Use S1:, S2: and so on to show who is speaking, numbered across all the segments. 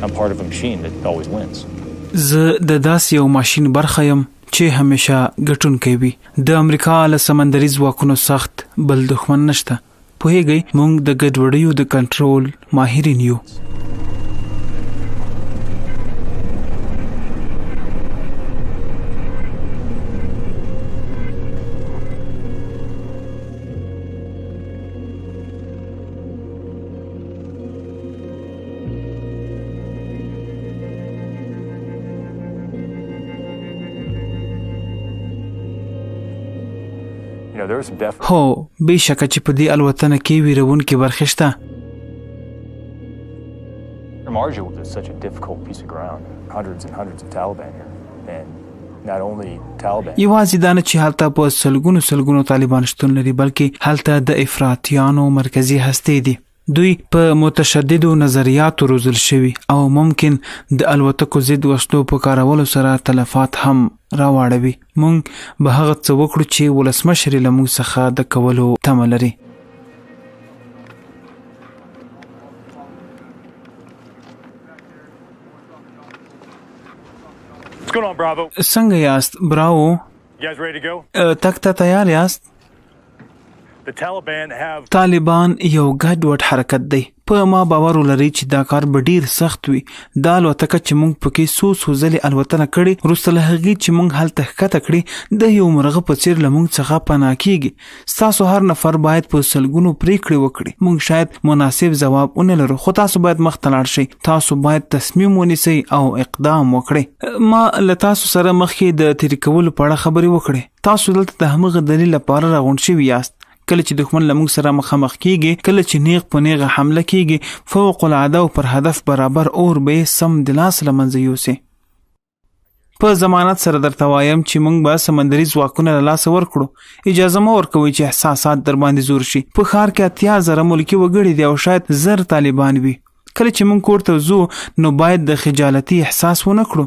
S1: I'm part of a machine that always wins.
S2: زه د داسې یو ماشین برخه یم چې همیشه ګټونکی وي. د امریکا له سمندري ځواکونو سخت بل دښمن نشته. پوهیږئ موږ د ګډوډیو د کنټرول ماهرین یو. هو بېشکه چې په دې الوتنه کې ویرونکې برخې شته.
S1: Marjه was such a difficult piece of ground. Hundreds and hundreds of Taliban here. And not only Taliban.
S2: یوازې دا نه چې هلته په سلګونو طالبان شتون لري بلکې هلته د افراطیانو مرکزي هستې دي. دوی په متشددو نظریاتو روزل شوي او ممکن د الوتکو ضد وسلو په کارولو سره تلفات هم راواړوي. موږ به هغه څه وکړو چې ولسمشر یې له موږ څخه د کولو تمه لري. څنګه یاست براو؟ تک ته تیار یاست؟ طالبان یو ګډوډ حرکت دی. په ما باور ولري چې دا کار به ډیر سخت وي. دا الوتکه چې موږ پکې څو ځلې الوتنه کړې وروسته له هغې چې موږ هلته ښکته کړې د یو مرغه په څېر له موږ څخه پناه کېږي. ستاسو هر نفر باید په سلګونو پرېکړې وکړي. موږ شاید مناسب ځواب ونه لرو خو تاسو باید مخته لاړ شئ. تاسو باید تصمیم ونیسئ او اقدام وکړئ. ما له تاسو سره مخکې د تېرې کولو په اړه خبرې وکړې. تاسو دلته د همغه دلیل لپاره راغونډ شوي یاست. کله چې دښمن له موږ سره مخامخ کیږي، کله چې نیغ په نیغه حمله کیږي، فوق العاده او پر هدف برابر اور به سم د لاس له منځه یوسي. په ضمانت سره درته وایم چې موږ به سمندري ځواکونه له لاسه ورکړو. اجازه مه ورکوئ چې احساسات در باندې زور شي. په ښار کې 80,000 ملکي وګړي دي او شاید 1000 طالبان وي. کله چې موږ کور ته ځو نو باید د خجالتي احساس ونه کړو.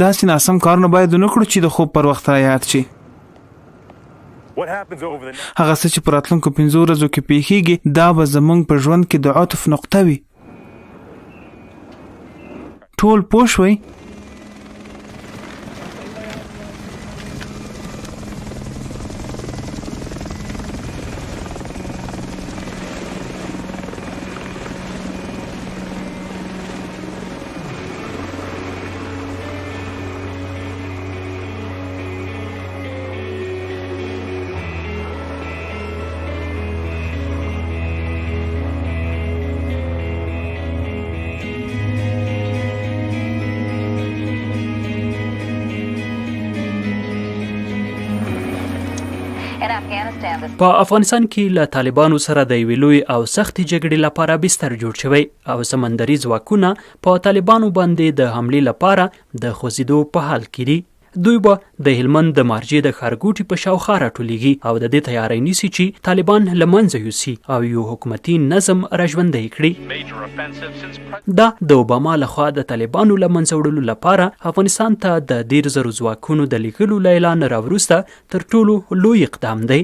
S2: داسې ناسم کارونه باید ونه کړو چې د خوب پر وخت رایاد شي. هغه څه چې په راتلونکو 5 ورځو کې پیښیږي دا به زموږ په ژوند کې د عطف نقطه وي. ټول پوه شوئ؟
S3: په افغانستان کې له طالبانو سره د یوې لوی او سختې جګړې لپاره بستر جوړ شوی او سمندري ځواکونه په طالبانو باندې د حملې لپاره د خوځېدو په حال کې دي. دوی به د هلمند د مارجه د ښارګوټي په شاوخوا راټولیږي او د دې تیاری نیسي چې طالبان له منځه یوسي او یو حکومتي نظم راژوندی کړي. دا د اوباما لخوا د طالبانو له منځه وړلو لپاره افغانستان ته د 10,000 ځواکونو د لیږلو له اعلان راوروسته تر ټولو لوی اقدام دی.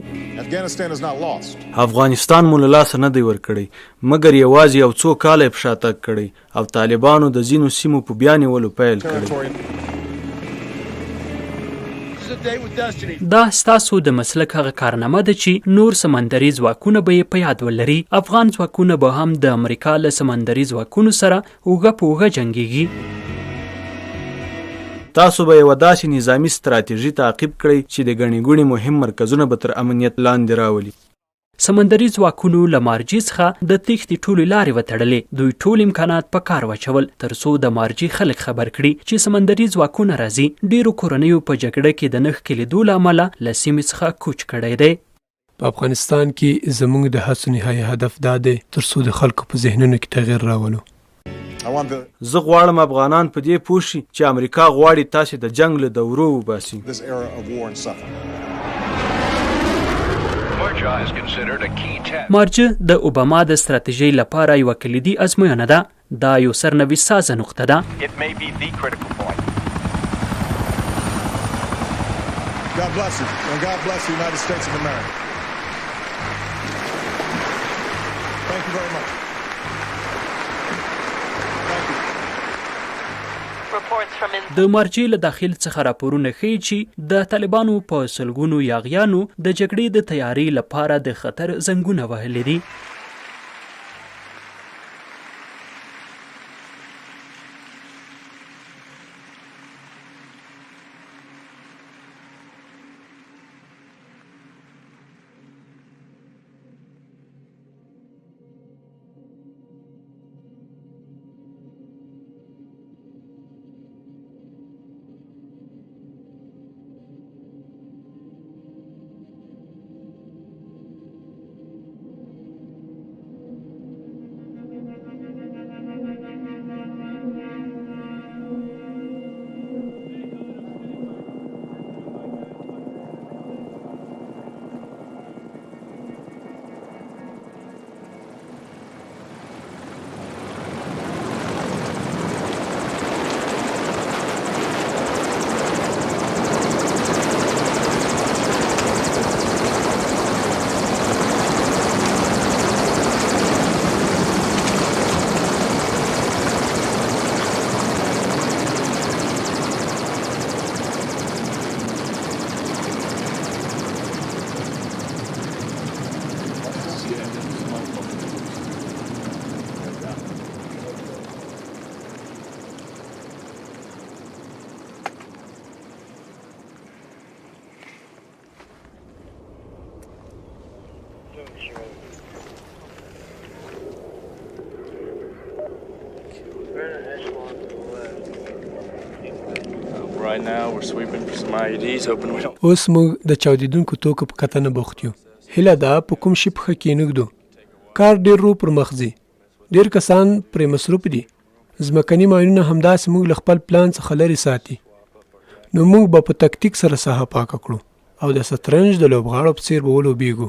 S4: افغانستان مو له لاسه نه دی ورکړی مګر یوازې یو څو کاله یې په شا تګ کړی او طالبانو د ځینو سیمو په بیا نیولو پیل کړی.
S3: دا ستاسو د مسلک هغه کارنامه ده چې نور سمندري ځواکونه به یې په یاد ولري. افغان ځواکونه به هم د امریکا له سمندري ځواکونو سره اوږه په اوږه جنګیږي.
S4: تاسو به یوه داسې نظامي ستراتیژي تعقیب کړئ چې د ګڼې ګوڼې مهم مرکزونه به تر امنیت لاندې راولي.
S3: سمندري ځواکونو له مارجې څخه د تېښتې ټولې لارې وتړلې. دوی ټول امکانات په کار واچول تر څو د مارجې خلک خبر کړي چې سمندري ځواکونه راځي. ډیرو کورنیو په جګړه کې د نښکې لیدو له امله له سیمې څخه کوچ کړی دی.
S5: په افغانستان کې زموږ د هڅو نهایي هدف دا دی تر څو د خلکو په ذهنونو کې تغیر راولو.
S4: زه غواړم افغانان په دې پوه شي چې امریکا غواړي تاسې د جنګ له دورو وباسي.
S3: مارجه د اوباما د ستراتیژۍ لپاره یوه کلیدي ازموینه ده. دا یو سرنوي سازه نقطه ده. د مارجه له داخل څخه راپورونه ښیي چې د طالبانو په سلګونو یاغیانو د جګړې د تیاری لپاره د خطر زنګونه وهلي دي.
S6: Right now we're sweeping for some IEDs, hoping we don't.
S5: اوس موږ د چاودیدونکو توکو په کتنه بوخت یو. هیله ده په کوم شي پښه کېنږدو. کار ډېر رو پر مخ ځي. ډېر کسان پرې مصروف دي. ځمکني ماینونه همداسې موږ له خپل پلان څخه لرې ساتي. نو موږ به په تکتیک سره ساحه پاکه کړو او د شطرنج د لوبغاړو په څېر به ولوبېږو.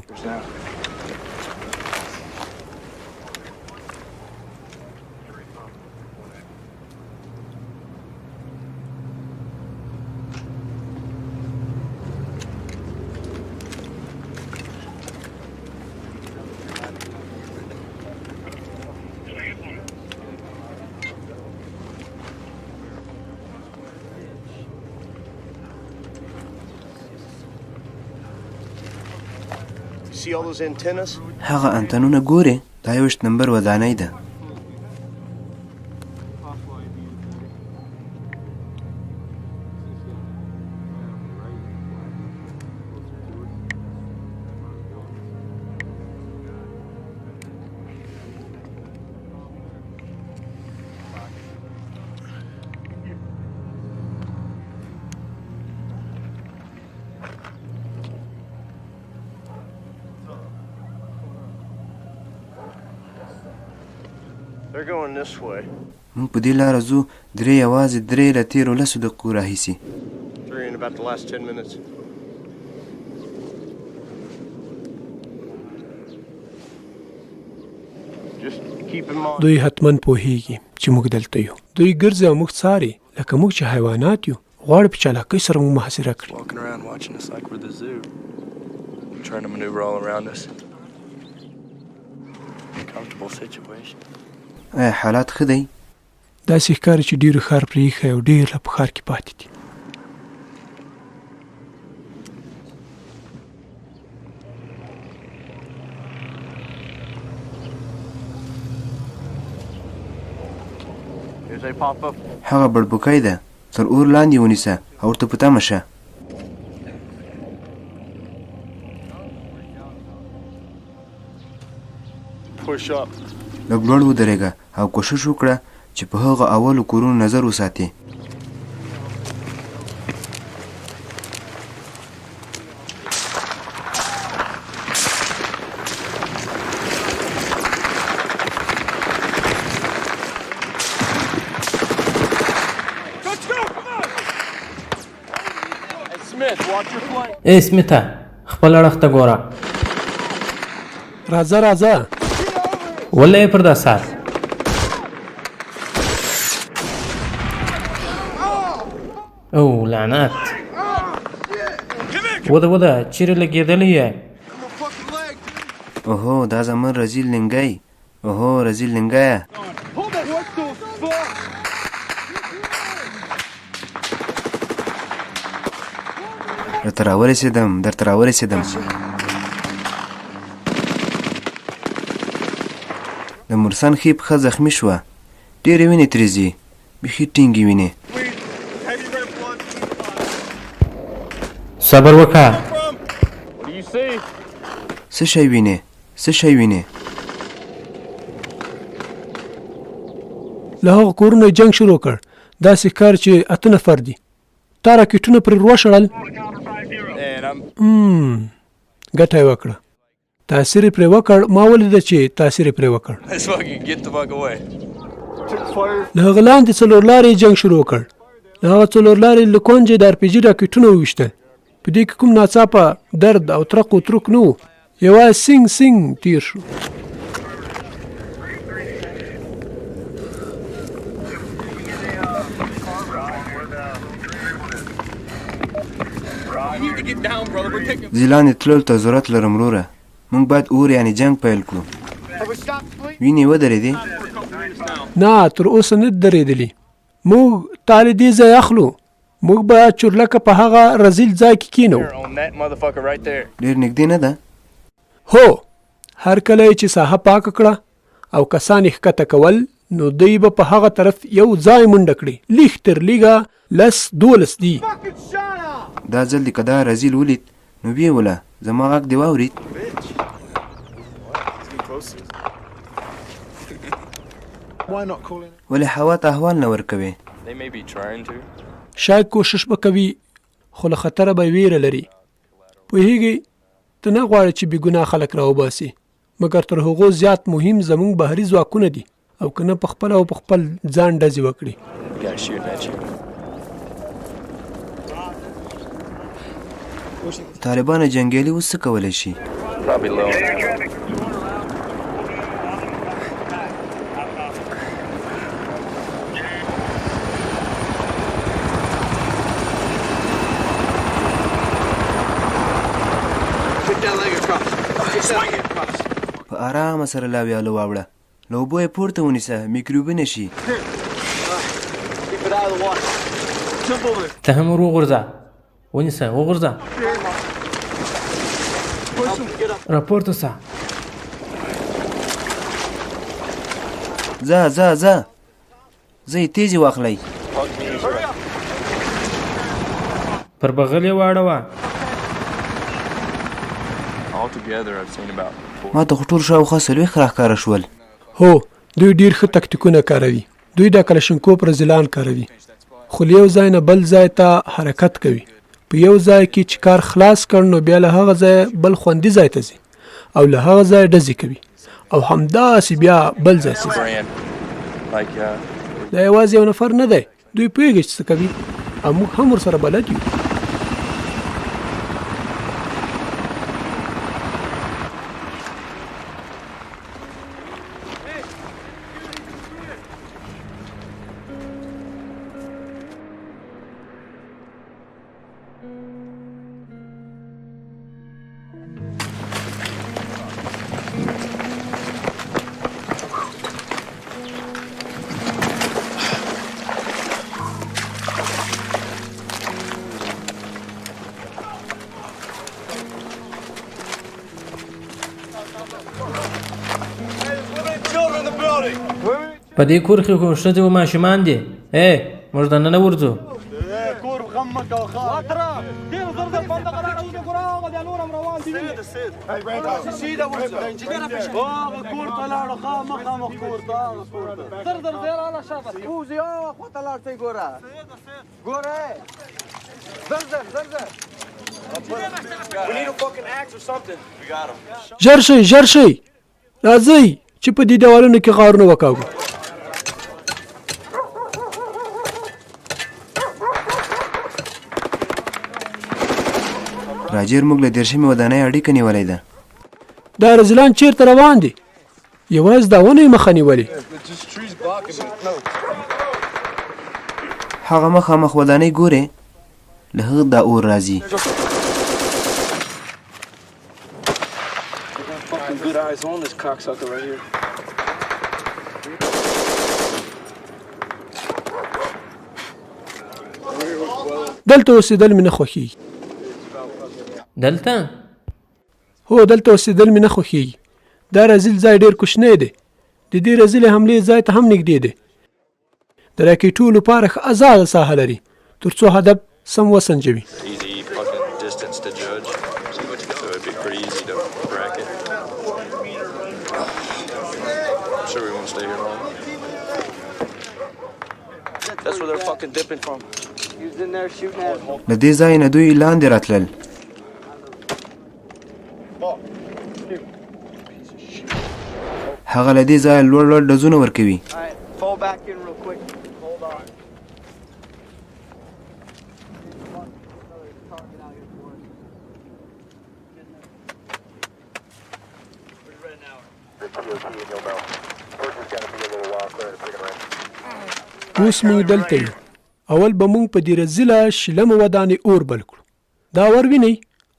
S7: هغه انتنونه ګورې دا 21 نمبر ودانۍ ده. موږ په دې لاره ځو. درې یوازې درې له تېرو 10 دقیقو راهیسې.
S5: دوی حتما پوهیږي چې موږ دلته یو. دوی ګرځي او موږ څاري لکه موږ چې حیوانات یو. غواړي په چالاکۍ سره موږ محاصره کړي.
S7: آیا حالات ښه دی؟
S5: داسې ښکاري چې ډېر ښار پرېښی او ډېر لا په ښار کې پاتې دي.
S7: هغه بړبوکی ده. تر اور لاندې ونیسه او ورته په تمه شه. لږ لوړ ودرېږه او کوشش وکړه چې په هغه اولو کورونو نظر وساتې.
S8: ای سمیته خپل اړخ ته ګوره.
S5: راځه راځه.
S8: ولې پر دا سات او لعنت. وده چیرې لګېدلی یې؟
S7: اوهو دا زمون رزیل لنګی. اوهو رزیل لنګیه. درته راورسېدم د مرسان ښۍ پښه زخمي شوه ډېرې وینې ترې ځي بیخي ټینګې وینې
S8: صبر وکړه
S7: څه شی وینې
S5: له هغه کورونه جنګ شروع کړ داسې ښکار چې 8 نفر دي تا راکټونه پرې وشړل ګټه یې وکړه تاثیر یې پرې وکړ ما ولیده چې تاثیر یې پرې وکړ له هغه لاندې 4 لارې جنګ شروع کړ له هغه 4 لارې له کونجې د RPG راکټونه وویشتل په دې کې کوم ناڅاپه درد او ترق و ترک نه و یوازې سنګ تیر شو
S7: زیلانې تللو ته ضرورت لرم وروره موږ باید اور یعنې جنګ پیل کړو وینې ودرېدې
S5: نه تر اوسه نه درېدلې موږ تاله دې ځای اخلو موږ به چورلکه په هغه رزیل ځای کې کینو
S7: ډېر نږدې نه ده
S5: هو هر کله چې ساحه پاکه کړه او کسان یې ښکته کول نو دوی به په هغه طرف یو ځای منډه کړي لیږ تر لیږه 10-12 دي
S7: دا ځل دې که دا رزیل ولید نو ویې وله زما غږ دې واورید ولې هوا ته احوال نه ورکوې
S5: شاید کوشش به کوي خو له خطره به ویره لري پوهیږي ته نه غواړې چې بې ګناه خلک راوباسي مګر تر هغو زیات مهم زموږ بهري ځواکونه دي او که نه په خپله او په خپل ځان ډزې وکړي
S7: طالبان جنګیالي اوس څه کولی شي په ارامه سره لاویاله واوړه له اوبو یې پورته ونیسه میکروبونه شي
S8: ته هم ور وغورځه ونیسه وغورځه راپورته سه
S7: ځه یې تیزې واخلئ
S8: پر بغل یې واړوه
S7: ما ته خو ټول شاوخوا 40 راښکاره شول
S5: هو دوی ډېر ښه تکتیکونه کاروي دوی د کلشنکوف رزیلان کاروي خو له یو ځای نه بل ځای ته حرکت کوي په یو ځای کې چې کار خلاص کړ نو بیا له هغه ځای بل خوندي ځای ته ځي او له هغه ځای ډزې کوي او همداسې بیا بل ځای ته ځي دا یوازې یو نفر نه دی دوی پوهېږي چې څه کوي او موږ هم ورسره بلد یو
S8: په دې کور کې خو ښځې او ماشومان دي موږ دننه ورځو
S5: ژر شئ راځئ چې په دې دیوالونو کې غارونه وکاږو
S7: راجر موږ له 10 ودانۍ اړیکه نیولې ده
S5: دا رزلان چیرته روان دي یوازې دا ونه یې مخه نیولې
S7: هغه مخامخ ودانۍ ګورې له هغه دا اور راځي
S5: دلته اوسېدل مې نه خوښېږي
S8: دلته
S5: هو دلته اوسېدل مې نه خوښېږي. دا رزیل ځای ډېر کوچنی دی. د دې رزیلې حملې ځای ته هم نږدې دی. د راکېټو لپاره ښه ازاده ساحه لري تر څو هدف سم وسنجوي.
S7: له دې ځای نه دوی لاندې راتلل. هغه له دې ځایه لوړ لوړ ډزونه ورکوي.
S5: اوس موږ دلته یو. اول به موږ په دې رزیله شلمه ودانې اور بل کړو. دا ور وینئ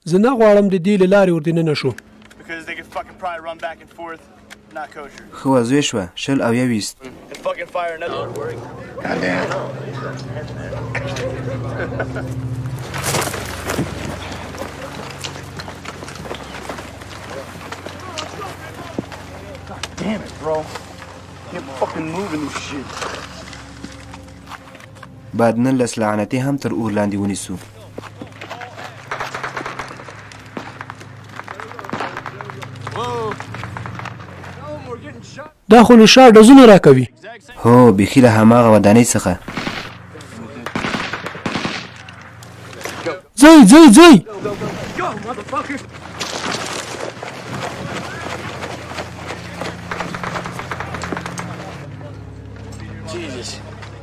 S5: زه نه غواړم د دې له لارې ور دننه شو.
S7: ښه وضوع شوه 20 او 21.
S6: Damn it, bro. You're fucking moving this shit.
S7: بعد 19 لعنتي هم تر اور لاندې ونیسو.
S5: دا خو له شا ډزونه راکوي.
S7: هو بیخي له هماغه ودانۍ څخه.
S5: ځئ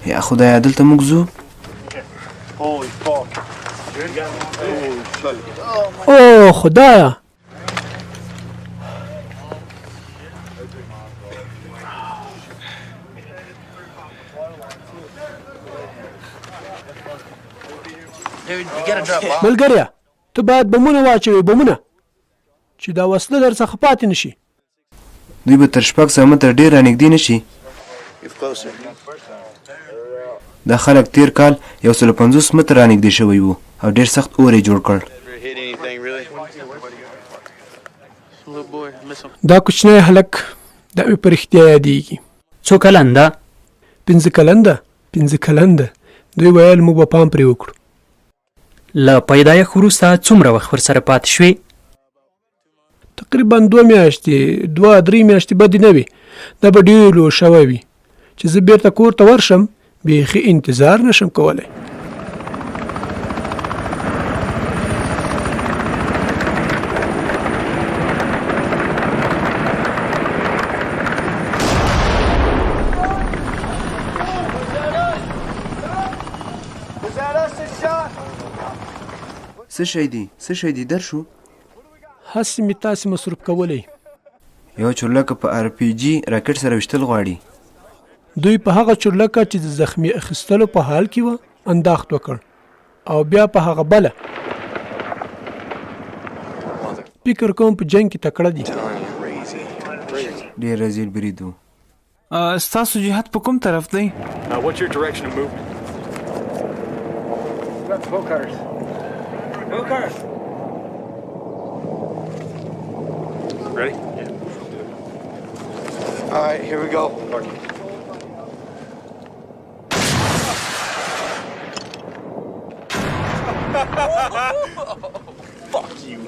S7: یا خدایا دلته موږ ځو.
S5: او خدایا ملګريه ته باید بمونه واچوې. بمونه چې دا وسله در څخه پاتې نشي.
S7: دوی به تر 600 متره ډېر رانږدې نشي. دا خلک تیر کال 150 متره رانږدې شوی وو او ډېر سخت اور یې جوړ کړ.
S5: دا کوچنی هلک دا مې په رښتیا یادېږي.
S3: څو کلن ده؟
S5: 15 کلن ده. 15 کلن ده. دوی ویل موږ به پام پرې وکړو.
S3: له پیدایښت وروسته څومره وخت ورسره پاتې شوې؟
S5: تقریبا 2 میاشتې 2-3 میاشتې بدې نه وي. دا به ډېر لوی شوی وي چې زه بیرته کور ته ورشم بیخي انتظار نشم کولی.
S7: څه شی دی در شو؟
S5: هسې مې تاسې مصروف کولی.
S7: یو چورلکه په RPG راکټ سره وشتل غواړي.
S5: دوی په هغه چورلکه چې د زخمی اخیستلو په حال کې وه انداخت وکړ او بیا په هغه بله. فکر کوم په جنګ کې تکړه دي.
S7: ډېر رزیل برید و.
S2: ستاسو جهت په کوم طرف دی؟
S6: What's your direction of movement? Go cars. Ready? Yeah. All right, here we go. Fuck you,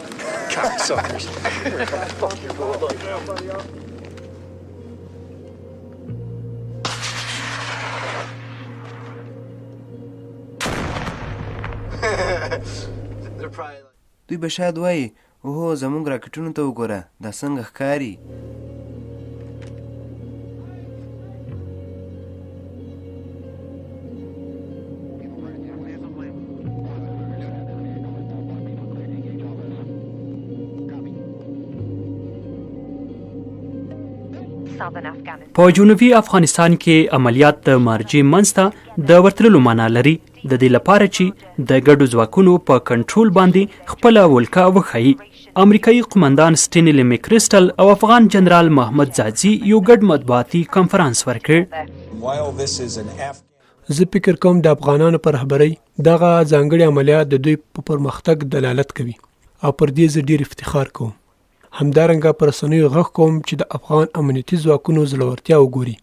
S6: cocksuckers. Fuck your bulldog.
S7: دوی به شاید وایي اوهو زموږ راکټونو ته وګوره دا څنګه ښکاري.
S3: په جنوبي افغانستان کې عملیات د مارجه منځته د ورتللو معنا لري، د دې لپاره چې د ګډو ځواکونو په کنټرول باندې خپله ولکه وښیي. امریکايي قمندان سټینلی میکریسټل او افغان جنرال محمد زادزي یو ګډ مطبوعاتي کنفرانس ورکړ.
S5: زه فکر کوم د افغانانو په رهبرۍ دغه ځانګړي عملیات د دوی په پرمختګ دلالت کوي او پر دې زه ډېر افتخار کوم. همدارنګه پر رسنیو غږ کوم چې د افغان امنیتي ځواکونو زړورتیا وګوري.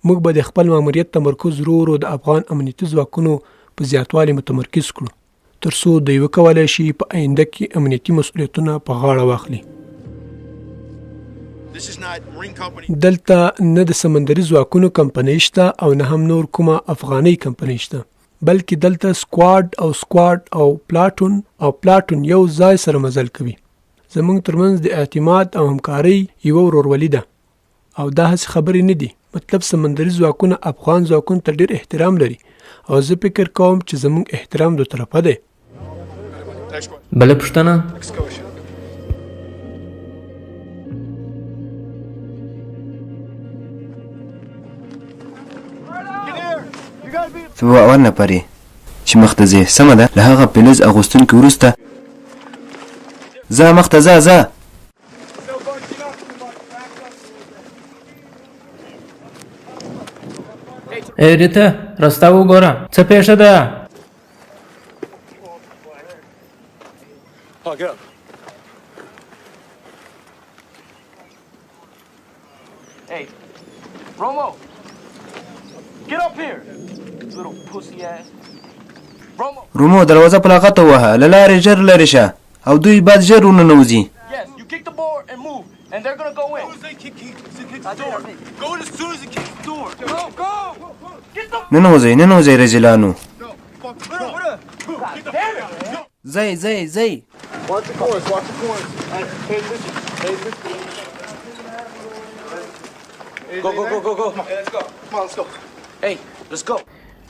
S5: موږ به د خپل ماموریت تمرکز ورو ورو د افغان امنیتي ځواکونو په زیاتوالي متمرکز کړو تر څو دوی وکولی شي په آینده کې امنیتي مسؤلیتونه په غاړه واخلي. دلته نه د سمندري ځواکونو کمپنۍ شته او نه هم نور کومه افغاني کمپنۍ شته، بلکې دلته سکواډ او پلاټون یو ځای سره مزل کوي. زموږ ترمنځ د اعتماد او همکارۍ یوه ورورولي ده او دا هسې خبرې نه دي. مطلب سمندري ځواکونه افغان ځواکونو ته ډېر احترام لري او زه فکر کوم چې زموږ احترام دو طرفه دی.
S8: بله پوښتنه؟
S7: ته به باور نه پرې چې مخ ته ځې، سمه ده؟ له هغه پیلز اغوستونکي وروسته ځه مخ ته ځه.
S8: ای ریته راسته وګوره څه پیښه ده؟
S6: Hey, Romo, get up here, little pussy ass.
S7: رومو دروازه په لغته ووهه، له لارې ژر لرې شه او دوی باید ژر وننوځي.
S6: Yes, you kick the board and move, and they're gonna go in. Go as soon as it kicks the door. Go.
S7: ننوځئ رجلانو. ځئ.
S6: Watch the corners. Pay attention. Go. Hey, let's go. Come on, let's go. Hey, let's go.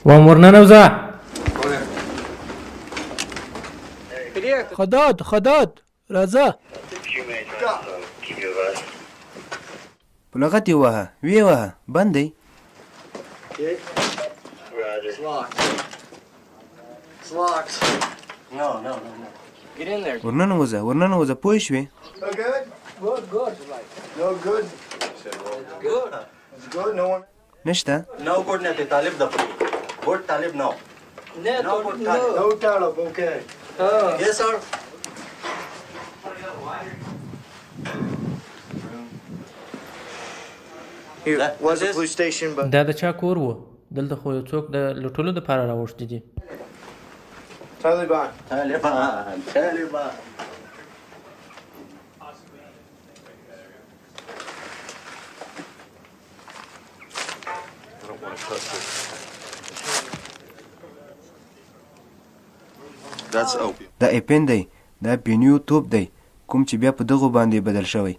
S8: وام ورننوځه.
S5: خداد راځه.
S7: په لغت یې ووهه، ویې وهه، بند دی.
S6: Get in there.
S7: ورننوځه پوه شوې؟ نشته؟
S9: No coordinate طالب ده board طالب no. No طالب okay. Yes sir. Was the police station but
S8: دا د چا کور و؟ دلته خو یو څوک د لوټلو دپاره راوښتي دي.
S9: Taliban.
S7: دا اپین دی، دا پینیو توپ دی، کوم چې بیا په دغو باندې بدل شوی.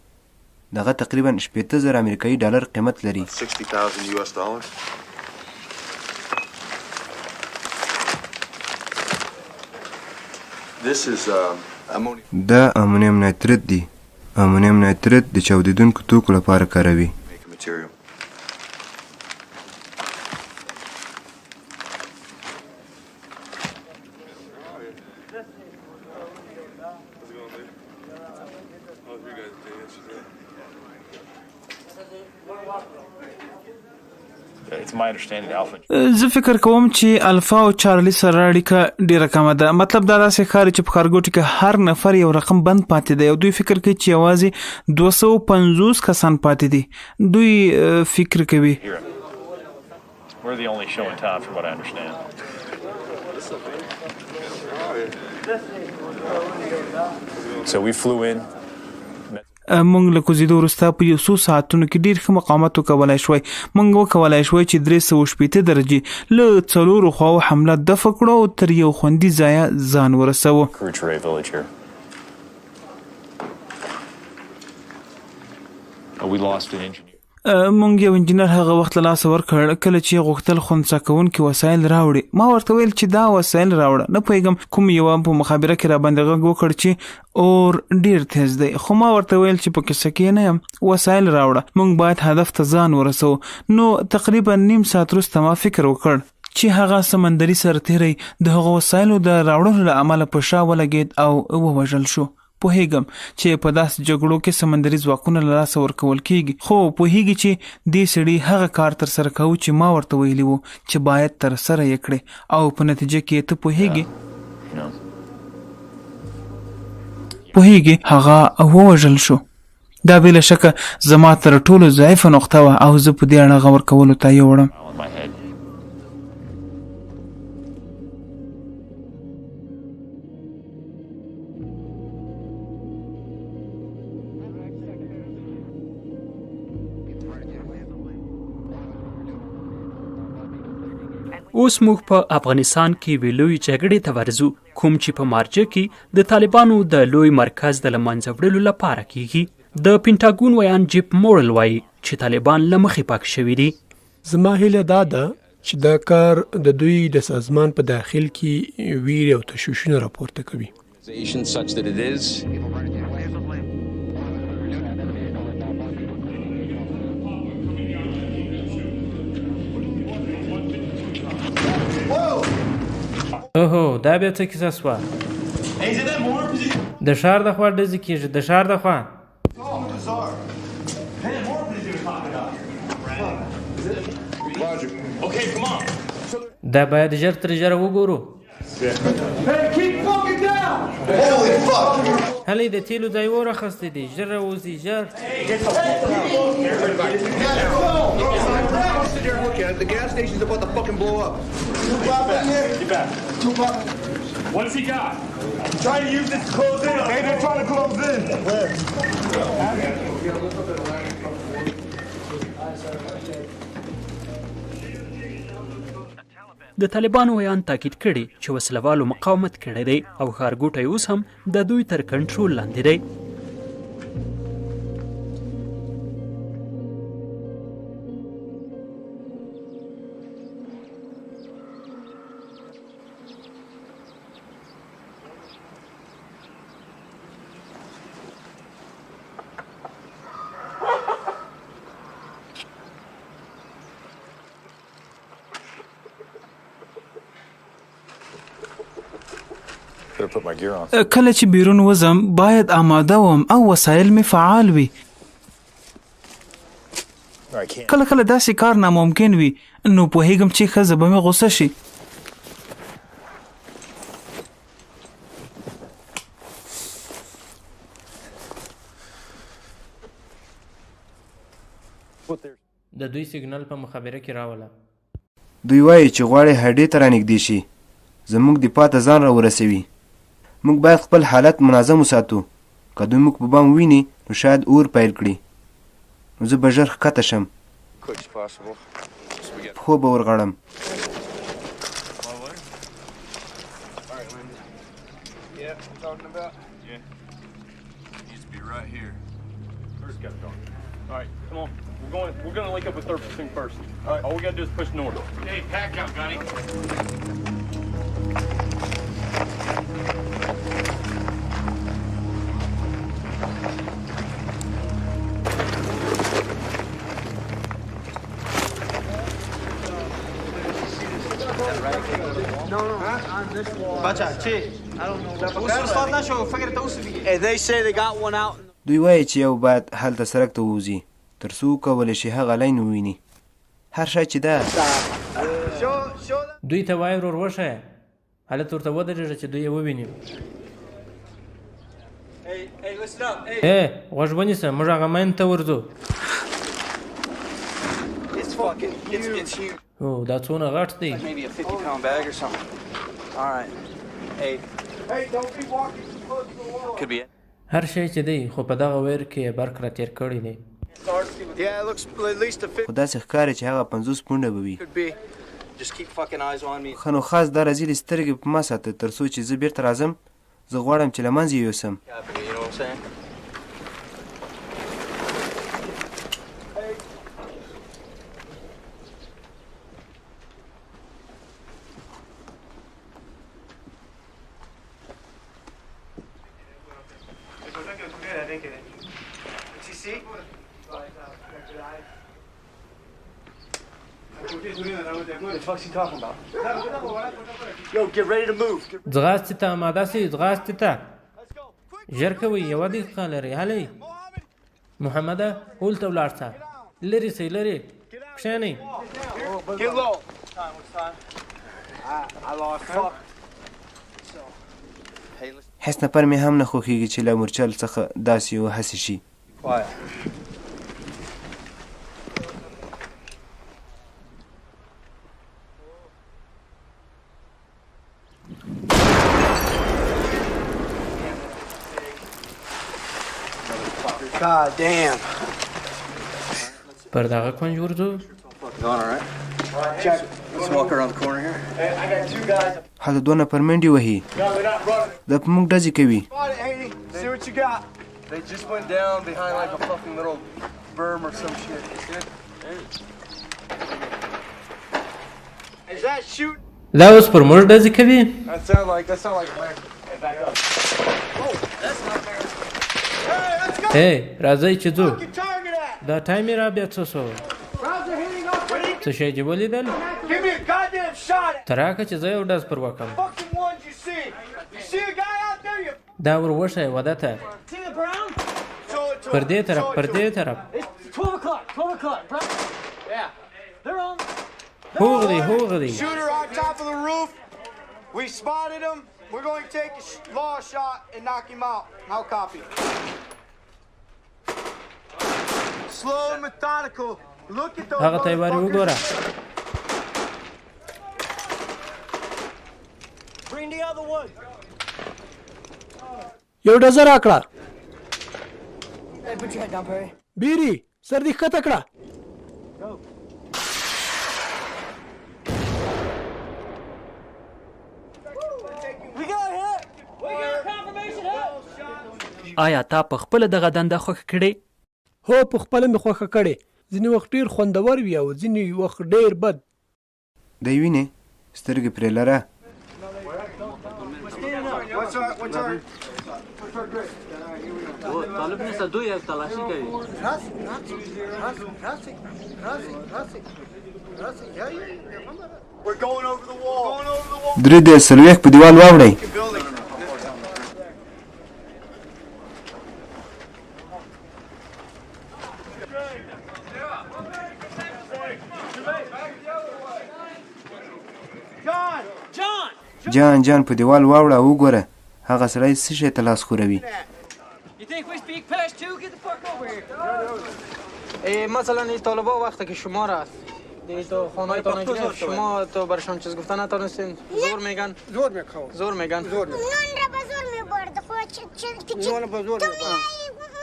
S7: دغه تقریبا 80,000 امریکایي ډالر قیمت لري.
S10: $60,000.
S7: دا امونیم نایتریت دی. امونیم نایتریت د چاودیدونکو توکو لپاره کاروي.
S2: زه فکر کوم چې الفا او چارلی سره اړیکه ډیره کمه ده. مطلب دا داسې ښکاري چې په ښارګوټي کې هر نفر یو رقم بند پاتې دی او دوی فکر کوي چې یوازې 250 کسان پاتې دي. دوی فکر کوي
S1: We're the only show in town from what I understand. So we flew in.
S2: مونږ له کوزیدو وروسته په یو څو ساعتونو کې ډېر ښه مقاومت وکولی شوی. مونږ وکولی شوی چې 380 درجې له 4 خواو حمله دفع کړو او تر یو خوندي ځایه ځان ورسوو.
S1: We lost an engineer.
S2: مونږ یو انجینر هغه وخت له لاسه ورکړ کله چې غوښتل خنثی کوونکي وسایل راوړي. ما ورته ویل چې دا وسایل راوړه. نه پوهېږم کوم یوه په مخابره کې راباندې غږ وکړ چې اور ډېر تیز دی، خو ما ورته ویل چې په کیسه کې نه یم، وسایل راوړه، مونږ باید هدف ته ځان ورسوو. نو تقریبا نیم ساعت وروسته ما فکر وکړ چې هغه سمندري سرتیری د هغو وسایلو د راوړلو له امله په شا ولګېد او ووژل شو. پوهېږم چې په داسې جګړو کې سمندري ځواکونه له لاسه ورکول کېږي، خو پوهېږي چې دې سړي هغه کار ترسره کوو چې ما ورته ویلي وو چې باید ترسره یې کړې او په نتیجه کې ته پوهېږي. پوهیږي هغه ووژل شو. دا بې له شکه زما تر ټولو ضعیفه نقطه وه او زه په دې اړه غور کولو ته یې وړم.
S3: اوس موږ په افغانستان کې ویلوی جګړې ته ورځو کوم چې په مارجه کې د طالبانو د لوی مرکز د له منځه وړلو لپاره کیږي. د پینټاګون ویان جیپ مورل وایي چې طالبان له مخې پاک شوي دي.
S5: زما هیله دا ده چې دا کار د دوی د سازمان په داخل کې ویرې او تشویشونه راپورته کوي.
S8: اوهو دا بیا څه کیسه سوه؟ د ښار د خوا ډزې کېږي، د ښار د خوا. دا باید ژر تر ژره وګورو. هلې د تیلو ځای ورخستی دی، ژر راوځي ژر.
S6: The gas station's about to fucking blow up. Get back. What has he got? I'm trying to use this to close in. Okay, they're trying to close in. Where?
S3: د طالبانو ویان تاکید کړي چې وسلوالو مقاومت کړی دی او ښارګوټی اوس هم د دوی تر کنټرول لاندې دی.
S2: کله چې بیرون وځم باید آماده وم او وسایل مې فعال وي. کله کله داسې کار ناممکن وي نو پوهیږم چې ښځه به مې غوسه شي.
S8: د دوی سیګنال په مخابره کې راوله.
S7: دوی وایي چې غواړي هډې ته رانږدې شي، زموږ دفاع ته ځان راورسوي. موږ باید خپل حالت منظم وساتو. که دوی موږ په بام وویني نو شاید اور پیل کړي. نو زه به ژر ښکته شم، پښو به ورغړم.
S6: We're going to link up with 3rd Platoon first. All right. All we got to do is push north. Hey, pack up, Gunny. No, on this wall. Bacha, chi. I don't know. Hey, they say they got one out.
S7: دوی وایي چې یو باید هلته سړک ته ووځي تر څو وکولی شي هغه لاین وویني. هر شی چې ده
S8: دوی ته وایي ورور وښیه، هلته ورته ودرېږه چې دوی یې وویني. غوږ ونیسه، موږ هغه مین ته ورځو. او دا څونه غټ دی. هر شی چې دی خو په دغه ویر کې برق را تېر کړی دی.
S7: خو داسې ښکاري چې هغه 50 پونډه به وي. ښه نو خاص دا رزیلې سترګې په ما ساته تر څو چې زه بیرته راځم. زه غواړم چې له منځه یې یوسم.
S8: ځغاستې ته اماده سئ، ځغاستې ته. ژر کوئ، یوه دقیقه لرئ. هلئ محمده هولته ولاړ شه، لرې سئ، لرې کښېنئ.
S7: هیڅ نفر مې هم نه خوښېږي چې له مورچل څخه داسې وهڅې شي.
S6: God damn.
S8: پر دغه کونج ورځو.
S9: Let's walk around the corner here.
S7: هلته 2 نفر منډې وهي. دا په موږ ډزې کوي.
S6: See what you got. They just went down behind like a fucking little berm or some shit. Is that shoot?
S8: دا اوس پر موږ ډزې کوي.
S6: That sound like America. Hey, back up. Oh, that's not fair. Hey, let's go.
S8: هی راځئ چې ځو.
S6: Fucking target at.
S8: دا ټایم یې را بیا څه شو؟ څه شی دې ولیدل؟
S6: Give me a goddamn shot at.
S8: ته راکړه چې زه یو ډز پر وکړم.
S6: Fucking ones you see. You see a guy out there? You
S8: دا ور وښیه وده ته.
S6: see the brown?
S8: پر دې طرف پر دې طرف.
S6: It's 12 o'clock. 12 o'clock, bro. Yeah. They're on.
S8: هوغلی هوغلی.
S6: Shooter on top of the roof. We spotted him. We're going to take a law shot and knock him out. How copy? Slow and methodical. Look at those
S8: هغه ته یې وارې وګوره.
S6: Bring the other one.
S5: یو ډزه راکړه.
S6: Hey, put your head down, Perry.
S5: بیری سر دې ښکته کړه.
S6: Go. We got hit. We got confirmation hit.
S3: آیا تا په خپل دغه دنده خوښ کړې؟
S5: هو په خپل مې خوښه کړې. ځینې وخت ډېر خوندور وي او ځینې وخت ډېر بد.
S7: دی وینې سترګې پرې لره.
S6: What's our grade?
S10: طالب نیست دوی یک تلاشی کوي.
S6: We're going over the wall. Going over the wall.
S7: درې د څلوېښت په دیوال واوړئ. جان په دیوال واوړه او وګوره هغه سړی څه شی ته لاس خوروي.
S10: مثلا این طالبا وقتی که شما را تو خانه‌تان گرفت شما تو برشان چیز گفتن نتونستین زور میگن
S6: زور میگن
S10: زور میگن
S11: نون را به زور میبرد خب
S6: نون به زور
S11: تو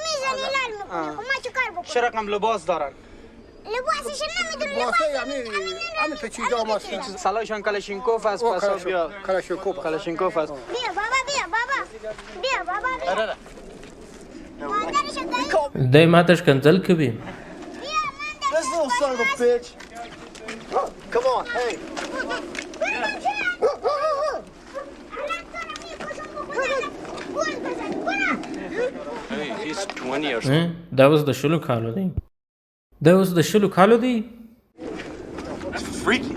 S11: میزنی لال میکنی خب ما چه کار بکنم
S10: شرقم لباس دارن
S11: لباسش نمیدونم
S6: لباس یعنی همین تا چیزا ما
S10: سلایشان کلاشینکوف است پس بیا کلاشینکوف است
S11: بیا بابا
S8: دی ماته ښکنځل کوي.
S6: This little son of a bitch. Come on, hey.
S10: Hey, he's 20 years
S8: old. دا اوس د شلو کالو دی.
S6: Freaky.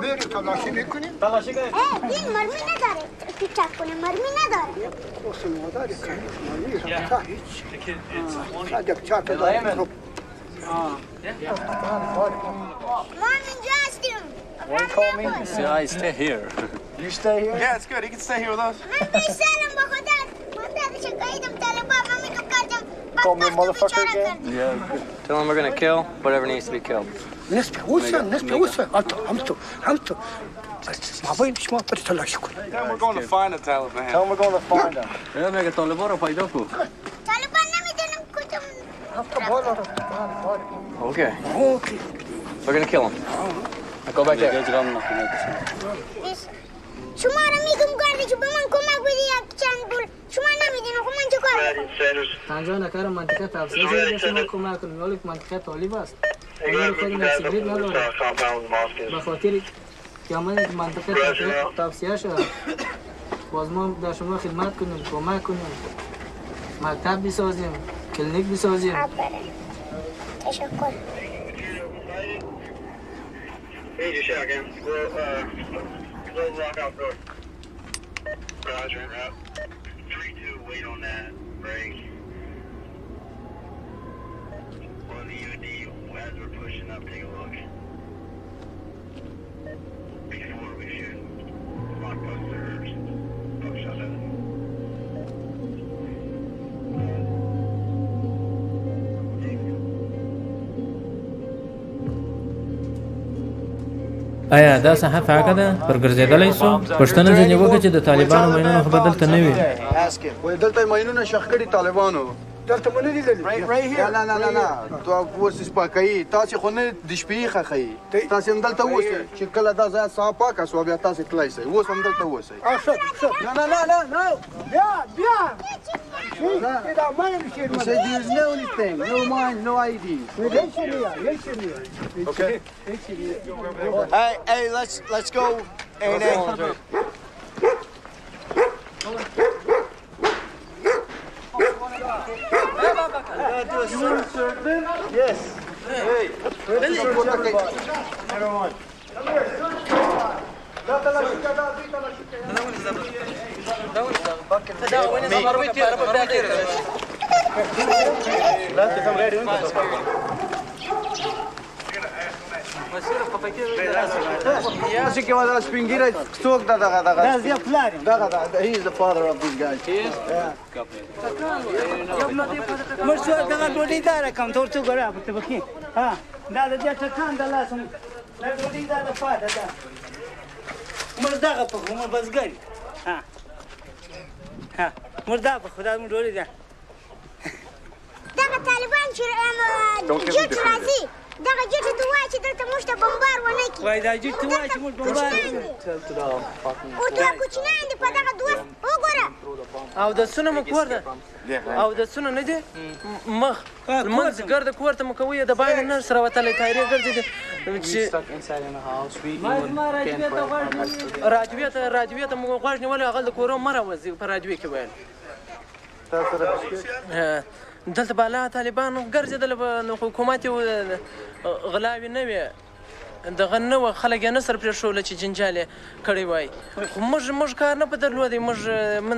S6: میریم تلاشی میکنیم؟
S10: تلاشی کنیم؟
S11: این مرمی نداره تو چک کنه مرمی نداره
S6: اوست مادری کنیم مرمی تا هیچ اگه چک داریم
S11: ما اینجا هستیم
S10: I stay here.
S6: You stay here? Yeah, it's good. He can stay here with us.
S11: من بیسالم با خودت من دادش قایدم طالبا من تو کردم
S6: Call me a motherfucker again?
S10: Yeah. Tell him we're gonna kill whatever needs to be killed.
S6: نسبة وسع عمتو ما باید شما پر تلاشی کنیم. Tell him we're going to find the Taliban. Tell him we're going to find them.
S10: Yeah, مگه طالبان رو پیدا کو.
S11: طالبان نمیدونم کدوم.
S10: Okay. We're gonna kill him. Go back there.
S11: شما را میگم گردی که به من کمک بدی یک چند بول شما نمیدونم خب من چه کار بکنم
S10: تنجا نکار منطقه تفسیر شده شما کمک کنیم ولی منطقه طالب است اگر خود نکسیبرید نداره به خاطر که آمده منطقه تفسیر شده باز ما در شما خدمت کنیم کمک کنیم مکتب بسازیم کلینیک بسازیم
S11: تشکر
S6: Little rock out door. Roger, route. 3-2, wait on that. Break. On the UD, as we're pushing up, take a look. Before we shoot. Blockbusters.
S8: آیا دا صحه پاکه ده پر ګرځېدلی سو پوښتنه ځینې وکړه چې د طالبانو ماینونه خو به دلته نه وي
S12: وایي دلته یې ماینونه ښخ کړي طالبانو دلته مو نه لیدلي نه اوس پاکوي تاسې خو نه د شپې ښخوي تاسې هم دلته اوسئ چې کله دا ځای ساه پاکه سوه بیا تاسې تللی سئ اوس هم دلته اوسئ نه بیا You said there's no anything, no mine, no ID. Okay. Hey, let's go. Yes. Hey. Everyone. He is the father of these guys. He is?
S11: دغه طالبان چې جټ راځي دغه جټ ته وایي چې دلته موږ ته بمبار ونه کړي
S10: وایي دا جټ ته وایي چې موږ بمبار
S11: ورته کوچنیان دي په دغه دوست وګوره
S8: اودسونه مو کور ده اودسونه نه دي مخ لمونځ ګرده کور ته مو کوئ د باندې نه سره وتلی تایرې ګرځېدې چې راډیوې ته مو غوږ نیولی هغه د کورو مه راوځي په راډیوې کې ویل دلته بالا طالبان ګرځېدل نو حکومت یې غلاوې نه وې دغه نه وه خلک یې نه سر پرېښوله چې جنجال یې کړی وای خو موږ کار نه په درلودی موږ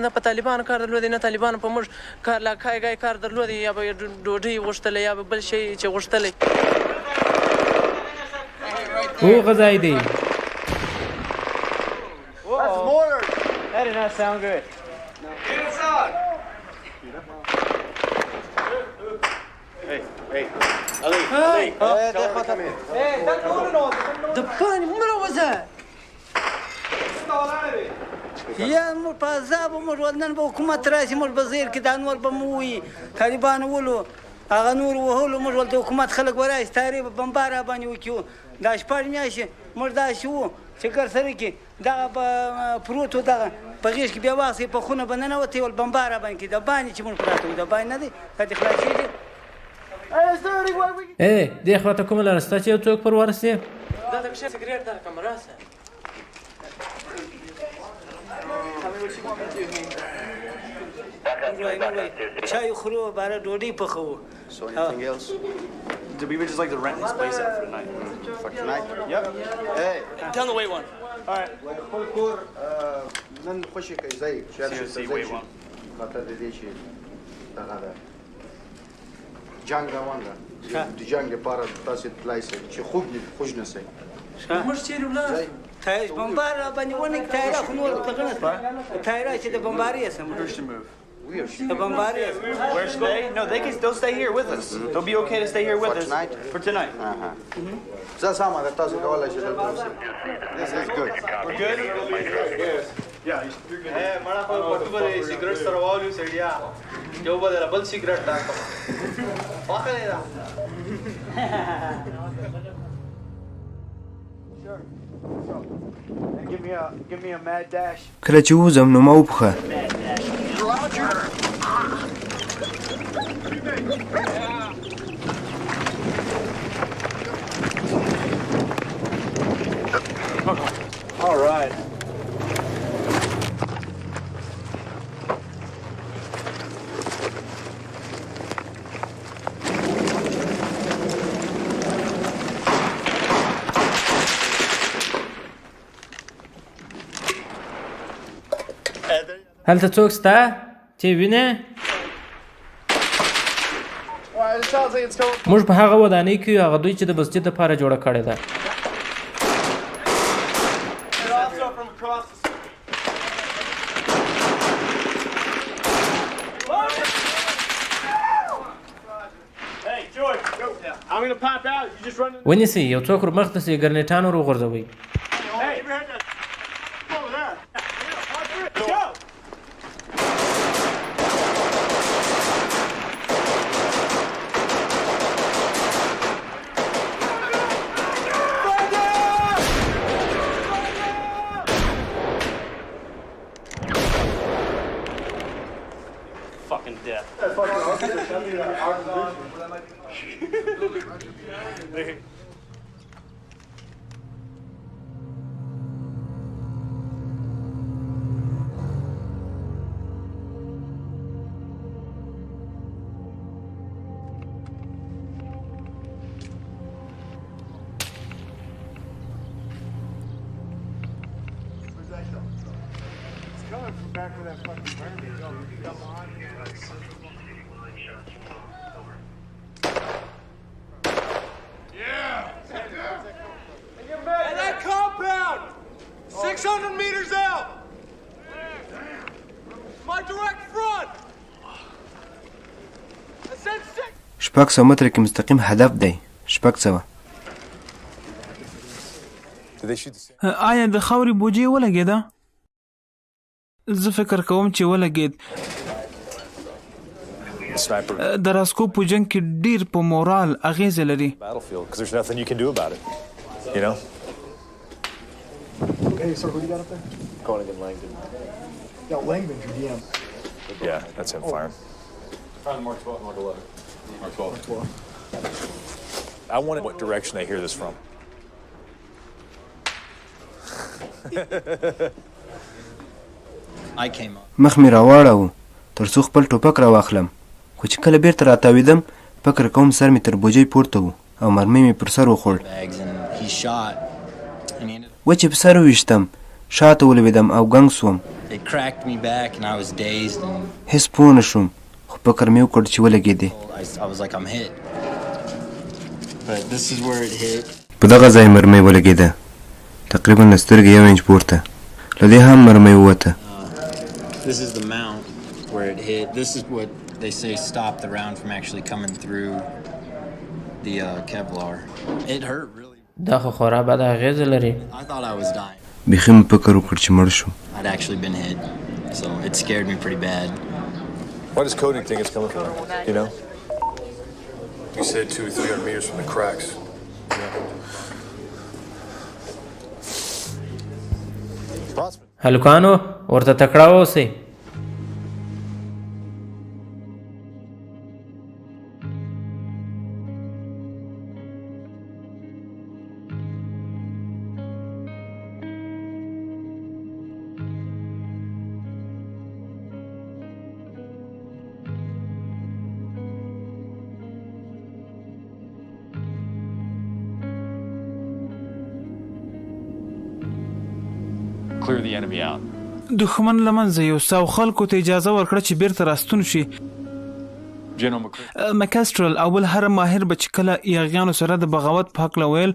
S8: نه په طالبانو کار درلودی نه طالبانو په موږ کار لا کای کار درلودی یا به ډوډۍ غوښتلی یا به بل شی چې غوښتلی او غذای دی
S12: That did not sound good. Get inside. Hey, Ali.
S10: د پانی مړه وځه یا موږ په عذابو موږ نن به حکومت راشي موږ به زیر کې دا نور به مو ووایي طالبانو ولو هغه نور وهلو موږ ولته حکومت خلک به راشي تارې به بمبار راباندې وکړو دا شپږ میاشتې موږ داسې وو چې ګرسره کې دغه به پروت و دغه په غېږ کې بیا واخلې په خونه به ننوتې ول بمبار راباندې کړي د باندې چې موږ پراته وو د باندې نه دی که دې خلاصېږي
S8: دې خواته کومه لاره سته چې یو څوک پر ورسې دا د کښې سګرېټ درکړم راسه
S10: چای خورو باره ډوډۍ پخوو
S12: So anything else? We would just like to rent this place out for tonight. For tonight? Yep. Hey.
S10: Tell the way one.
S12: All right. خپل کور نن خوشي کوي ځای CRC way one. خاطر دې چې دغه ده جنگ روان ده د جنگ لپاره تاسو تلای شئ چې خوب خوش نه شئ
S10: موږ چیرې ولاړ تایز بمبار راباندې ونه کړي تایره خو نور دغه نشته تایره چې د بمباري اسم the bombarded.
S12: Where stay? No, they'll stay here with us. They'll be okay to stay here with us for tonight. That's how much that This is good. We're good? Yes. Yeah, you're good. Hey, mara ko patubare cigarette sarwalu sedia. Jo badala bal cigarette da. Pakale da. Sure. Give me a mad dash.
S7: کله چې وځم نو ما وپوښه
S12: All right.
S8: هلته څوک سته چې وینې موږ په هغه ودانۍ کې هغه دوی چې د مسجد لپاره جوړه کړې ده ونیسئ یو څوک ور مخته سي ګرنیټان ور وغورځوئ
S7: شپږ سوه متره کې مستقیم هدف دی. 600.
S2: آیا د خاورې بوجۍ ولګېده؟ زه فکر کوم چې ولګېد. د راسکو په جنګ کې ډېر په مورال اغېزه لري.
S1: Yeah, that's him firing. I wonder what direction they hear this from.
S7: مخ مې راواړاوه تر څو خپل ټوپک راواخلم، خو چې کله بیرته راتاوېدم فکر کوم سر مې تر بوجۍ پورته و او مرمۍ مې پر سر وخوړ. و چې په سر وویشتم شاته ولوېدم او ګنګ سوم. هېڅ پوه نه شوم خو فکر مې وکړ چې ولګېدې. په دغه ځای مرمۍ ولګېده، تقریبا له سترګې 1 انچ پورته. له دې هم مرمۍ ووته.
S13: This is the mount where it hit. This is what they say stopped the round from actually coming through the Kevlar. It hurt really.
S14: دا خو خورا بد اغېزه لري.
S13: I thought I was dying.
S7: بیخي مې فکر وکړ چې مړ شم.
S13: I'd actually been hit, so it scared me pretty bad.
S1: Why does coding think it's coming from? You know? You said 200-300 meters from the cracks.
S14: هلکانو ورته تکړه اوسئ.
S1: Clear the enemy out.
S2: دښمن له منځه یوسه او خلکو ته اجازه ورکړه چې بیرته راستون شي. مکاسترل او بل هر ماهر به چې کله یاغیانو سره د بغاوت په هکله ویل،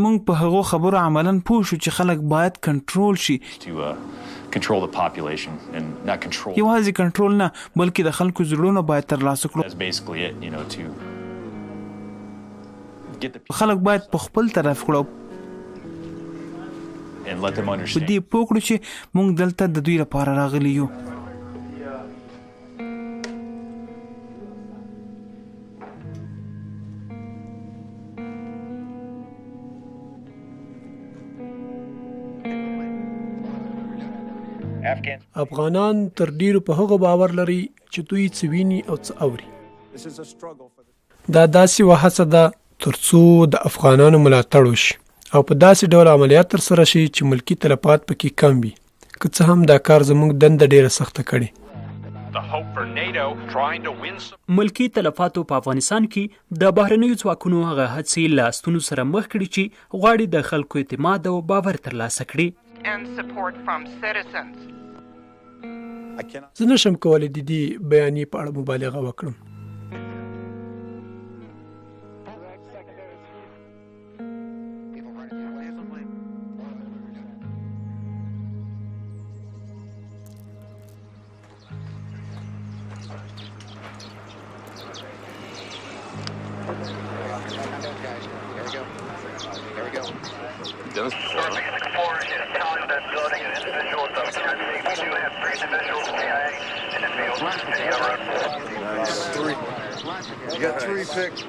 S2: موږ په هغو خبرو عملاً پوه شو چې خلک باید کنټرول شي. یوازې کنټرول نه بلکې د خلکو زړونه باید ترلاسه کړو. خلک باید په خپل طرف کړو په دې پوه کړو چې موږ دلته د دوی لپاره راغلي یو.
S5: افغانان تر ډیرو په هغه باور لري چې دوی څه ویني او څه اوري. دا داسې یوه هڅه ده تر څو د افغانانو ملاتړ وشي او په داسې ډول عملیات ترسره شي چې ملکي تلفات پکې کم وي. که څه هم دا کار زموږ دنده ډیره سخته کړې.
S3: ملکي تلفاتو په افغانستان کې د بهرنیو ځواکونو هغه هڅې له ستونو سره مخ کړي چې غواړي د خلکو اعتماد او باور ترلاسه کړي.
S5: زه نشم کولی د دې بیانیې په اړه مبالغه وکړم.
S6: You got 3 picked.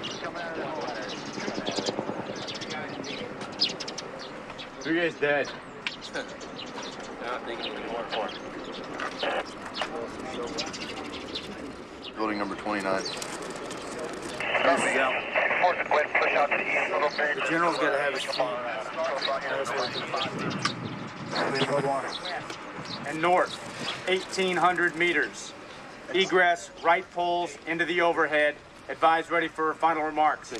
S12: 3 guys dead.
S6: Building number 29.
S12: The general's got to have his feet. And north, 1,800 meters. Egress, right poles into the overhead. Advise ready for final remarks.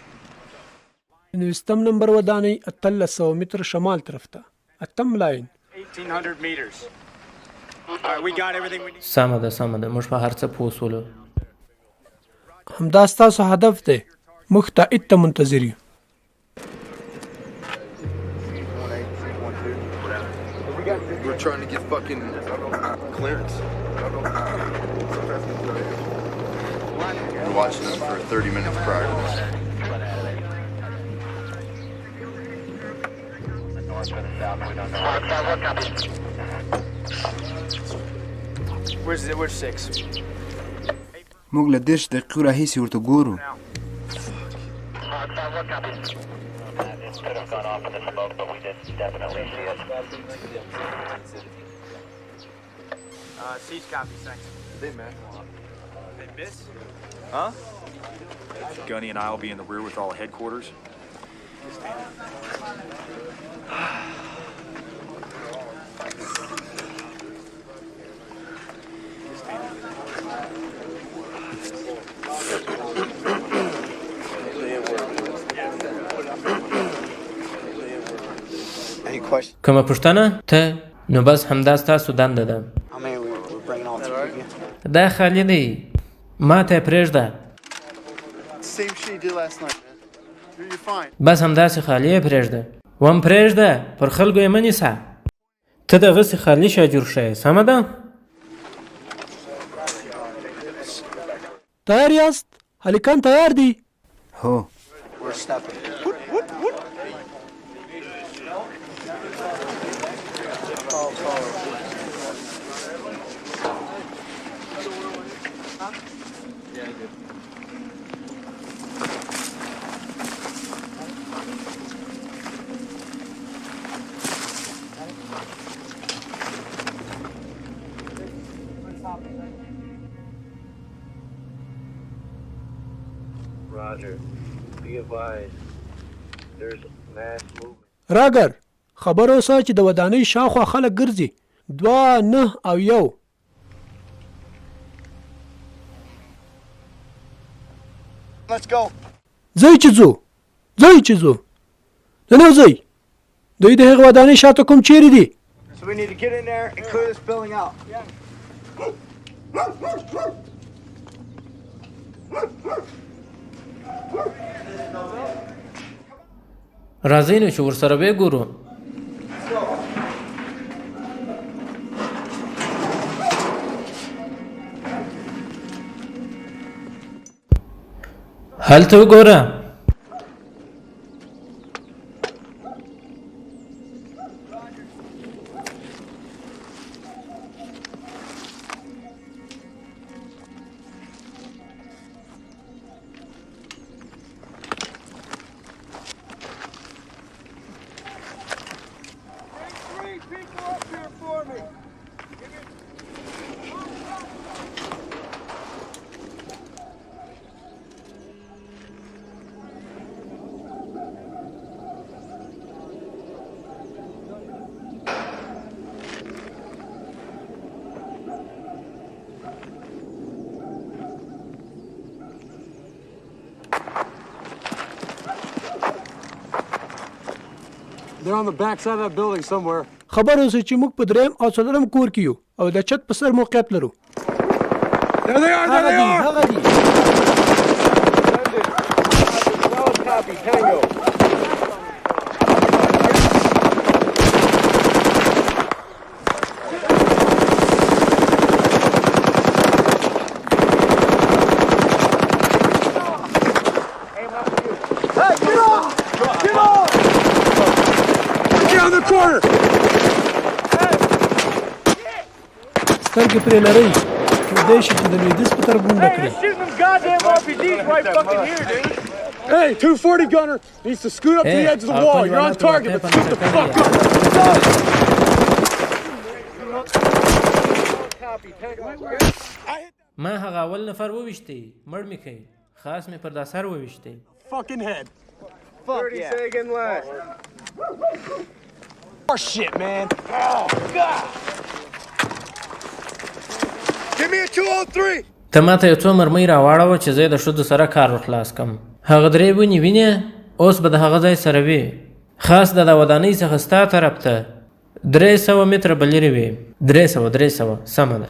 S5: نوستم نمبر ودانۍ 1300 متر شمال طرف ته اتم لاین
S12: 1,800 meters. All right, we got everything we need.
S14: سمه ده موږ په هر څه پوه شولو.
S5: همدا ستاسو هدف دی. موږ تایید ته منتظر یو.
S15: We're trying to get fucking clearance. We're watching them for 30 minutes prior to this.
S12: Where's 6?
S7: موږ له 10 دقیقو راهیسې ورته ګورو.
S12: Siege copy, thanks.
S15: They miss.
S12: They miss?
S15: Huh?
S1: Gunny and I will be in the rear with all headquarters.
S14: کومه پوښتنه ته نو بس همدا ستاسو دنده ده. دا خالی دی ما ته پرېږده. بس همداسې خالی یې پرېږده. وم پرېږده پر خلکو یې مه نیسه. ته دغسې خالي شاجور شه سمه ده.
S5: تیار یاست؟ هلکان تیار دي؟
S7: هو.
S5: راګر خبر اوسه چې د ودانۍ شاوخوا خلک ګرځي. 2 9 او 1
S12: Let's go.
S5: ځئ چې ځو نه ځئ. دوی د هغه ودانۍ شاته کوم چیرې دي؟
S12: So we need to get in there and clear this building out.
S14: راځئ نو چې ورسره وګورو. هلته وګوره.
S16: They're on the back side of that building somewhere.
S5: خبر اوسه چې موږ په دریم او څلورم کور کې یو او د چت په سر موقعیت لرو.
S16: There they are, there they are!
S5: هغه دي.
S16: Copy, Tango.
S5: سترګې پرې لرئ کېدای شي چې د لویدیځ په طرف منډه کړي.
S16: Hey, 240 gunner needs to scoot up to the edge of the wall. You're on target, but scoot the fuck up.
S14: ما هغه اول نفر وویشتی مړ مې کوي خاص مې پر دا سر وویشتی.
S16: Fucking head.
S12: 30 seconds left.
S16: Oh shit, man. Oh god.
S12: Give me a 203.
S14: ته ماته یو څو مرمۍ راواړوه چې زه یې د ښځو سره کار ورخلاص کړم. هغه درې ونې وینې اوس به د هغه ځای سره وي. خاص د ودانۍ څخه ستا طرف ته 300 متره به لرې وي. 300 سمه ده.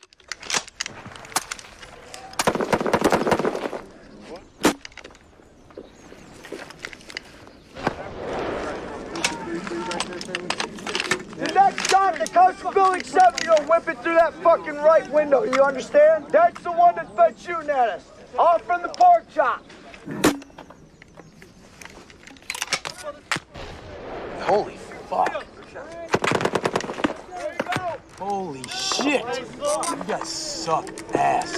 S12: Building 7, you don't whip it through that fucking right window, you understand? That's the one that's been shooting at us. Off from the pork chop.
S16: Holy fuck. Holy shit. You guys suck ass.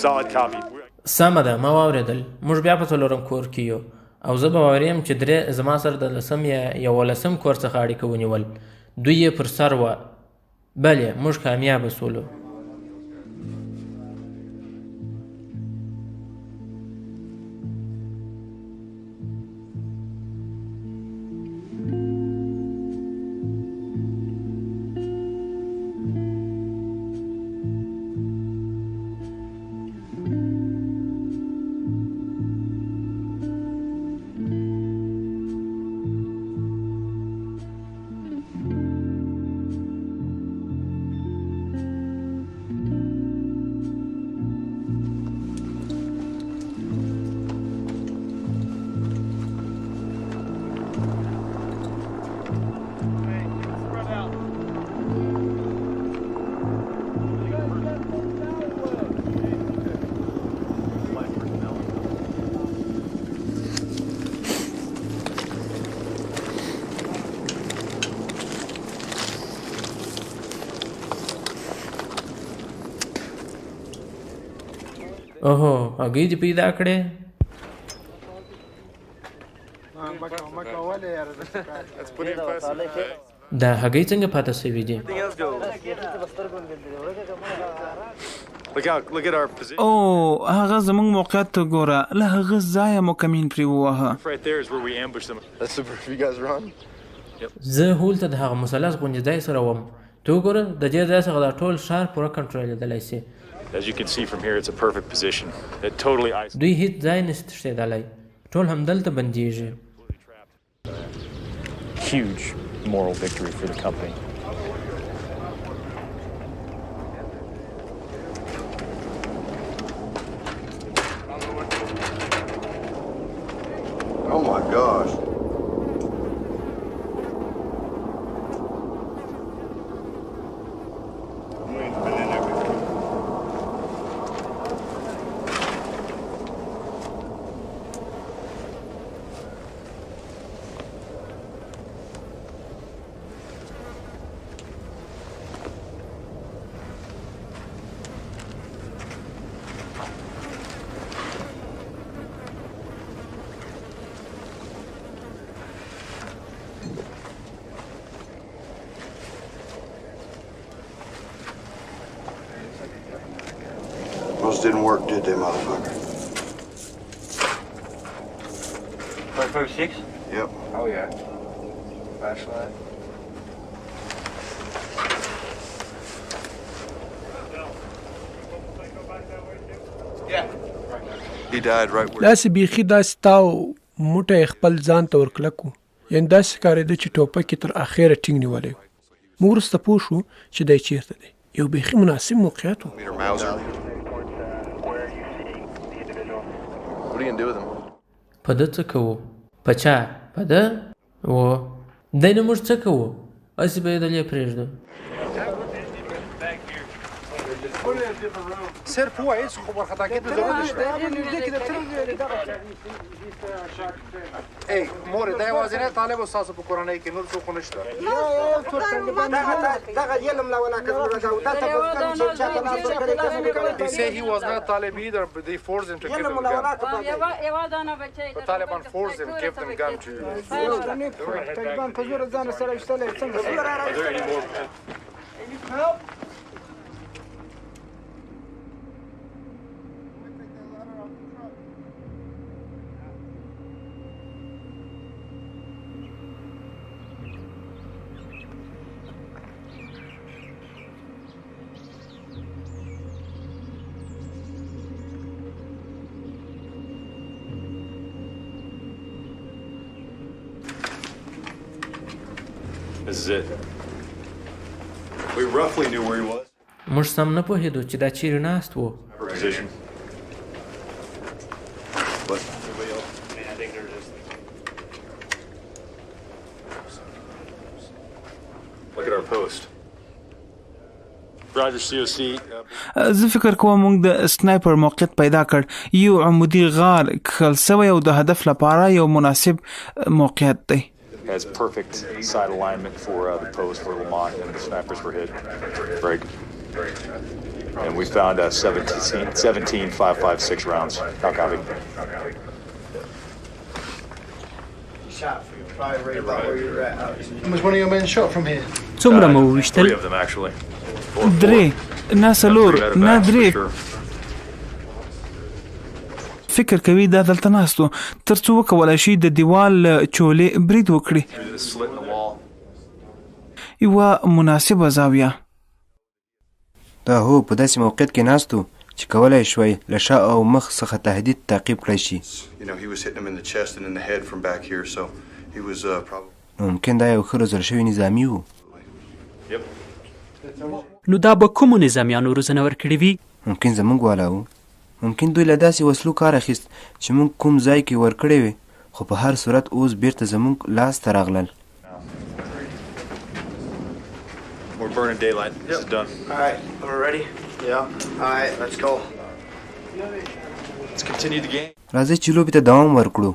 S1: Solid copy.
S14: سمه ده ما واورېدل. موږ بیا په څلورم کور کې یو او زه به واوریم چې درې زما سره د 10 یا 11 کور څخه اړیکه ونیول. دوی یې پر سر وه. بلې موږ کامیابه سولو. اوهو هګۍ دې پیدا کړې. دا هګۍ څنګه پاتې شوي دي؟
S2: او هغه زموږ موقعیت ته ګوره. له هغه ځایه مو کمین پرې وواهه.
S14: زه هولته د هغه مثلث غوندې ځای سره وم. ته وګوره د دې ځای څخه دا ټول ښار پوره کنټرولېدلی شي.
S1: As you can see from here, it's a perfect position. It totally isolates.
S14: دوی هیڅ ځای نشي تښتېدلی. ټول همدلته بندېږي.
S1: Huge moral victory for the company.
S15: Oh my gosh. Those didn't work, did they, motherfucker?
S12: 556?
S15: Yep.
S12: Oh, yeah. Flashlight. Yeah.
S15: He died right where...
S5: داسې بیخي داسې تاو موټی خپل ځان ته ورکلک و. یعنې داسې ښکارېده چې ټوپک یې تر اخره ټینګ نیولی و. موږ وروسته پوه شو چې دی چېرته دی. یو بیخي مناسب موقعیت و.
S15: What are you going to do with him?
S14: په ده څه کوو؟ په چا؟ په ده؟ و دی نه موږ څه کوو؟ هسې به یې دلې پرېږدو.
S17: صرف هو هیڅ خو ورخطا کېدو ضرورت نشته. ای مورې دا یوازینی طالب و ستاسو په کورنۍ کې نور څوک نشته؟
S18: دغه علم لا ولا کړو دا ته په چې چاته لاس ورکړي.
S17: They say he was not Talib either, but they forced him to give him a gun. The Taliban forced him, gave them gun to
S18: طالبان په زور ځان سره وشتلې څنګه؟
S1: This is it. We roughly knew where he was.
S14: موږ سم نه پوهېدو چې دا چیرې ناست و.
S1: Position. But look at our post. Roger COC.
S2: زه فکر کوم موږ د سنایپر موقعیت پیدا کړ. یو عمودي غار کښل سوی او د هدف لپاره یو مناسب موقعیت دی.
S1: Has perfect side alignment for the post where Lamont and the snipers were hit. Very good. And we found 17.556 rounds. How copy?
S17: Shot for you. Probably right about where you're at. How much one of your men shot from here?
S3: څومره مو وویشتل؟
S1: 3 of them actually.
S2: 3 نه 4 نه 3. فکر کوي دا دلته ناستو تر څو وکولای شي د دیوال چولې برید وکړي. یوه مناسبه زاویه.
S7: دا هو په داسې موقعیت کې ناستو چې کولای شوی له شا او مخ څخه تهدید تعقیب کړی شي. ممکن دا یو ښه روزل شوی نظامي و.
S3: نو دا به کومو نظامیانو روزنه ورکړې وي؟
S7: ممکن زموږ والا و. ممکن دوی له داسې وسلو کار اخیست چې موږ کوم ځای کې ورکړی وي، خو په هر صورت اوس بیرته زموږ لاس ته راغلل.
S1: We're burning daylight. This is done.
S18: All right, we're ready? Yeah. All right, let's go.
S1: Let's continue the game.
S7: راځئ چې لوبې ته دوام ورکړو.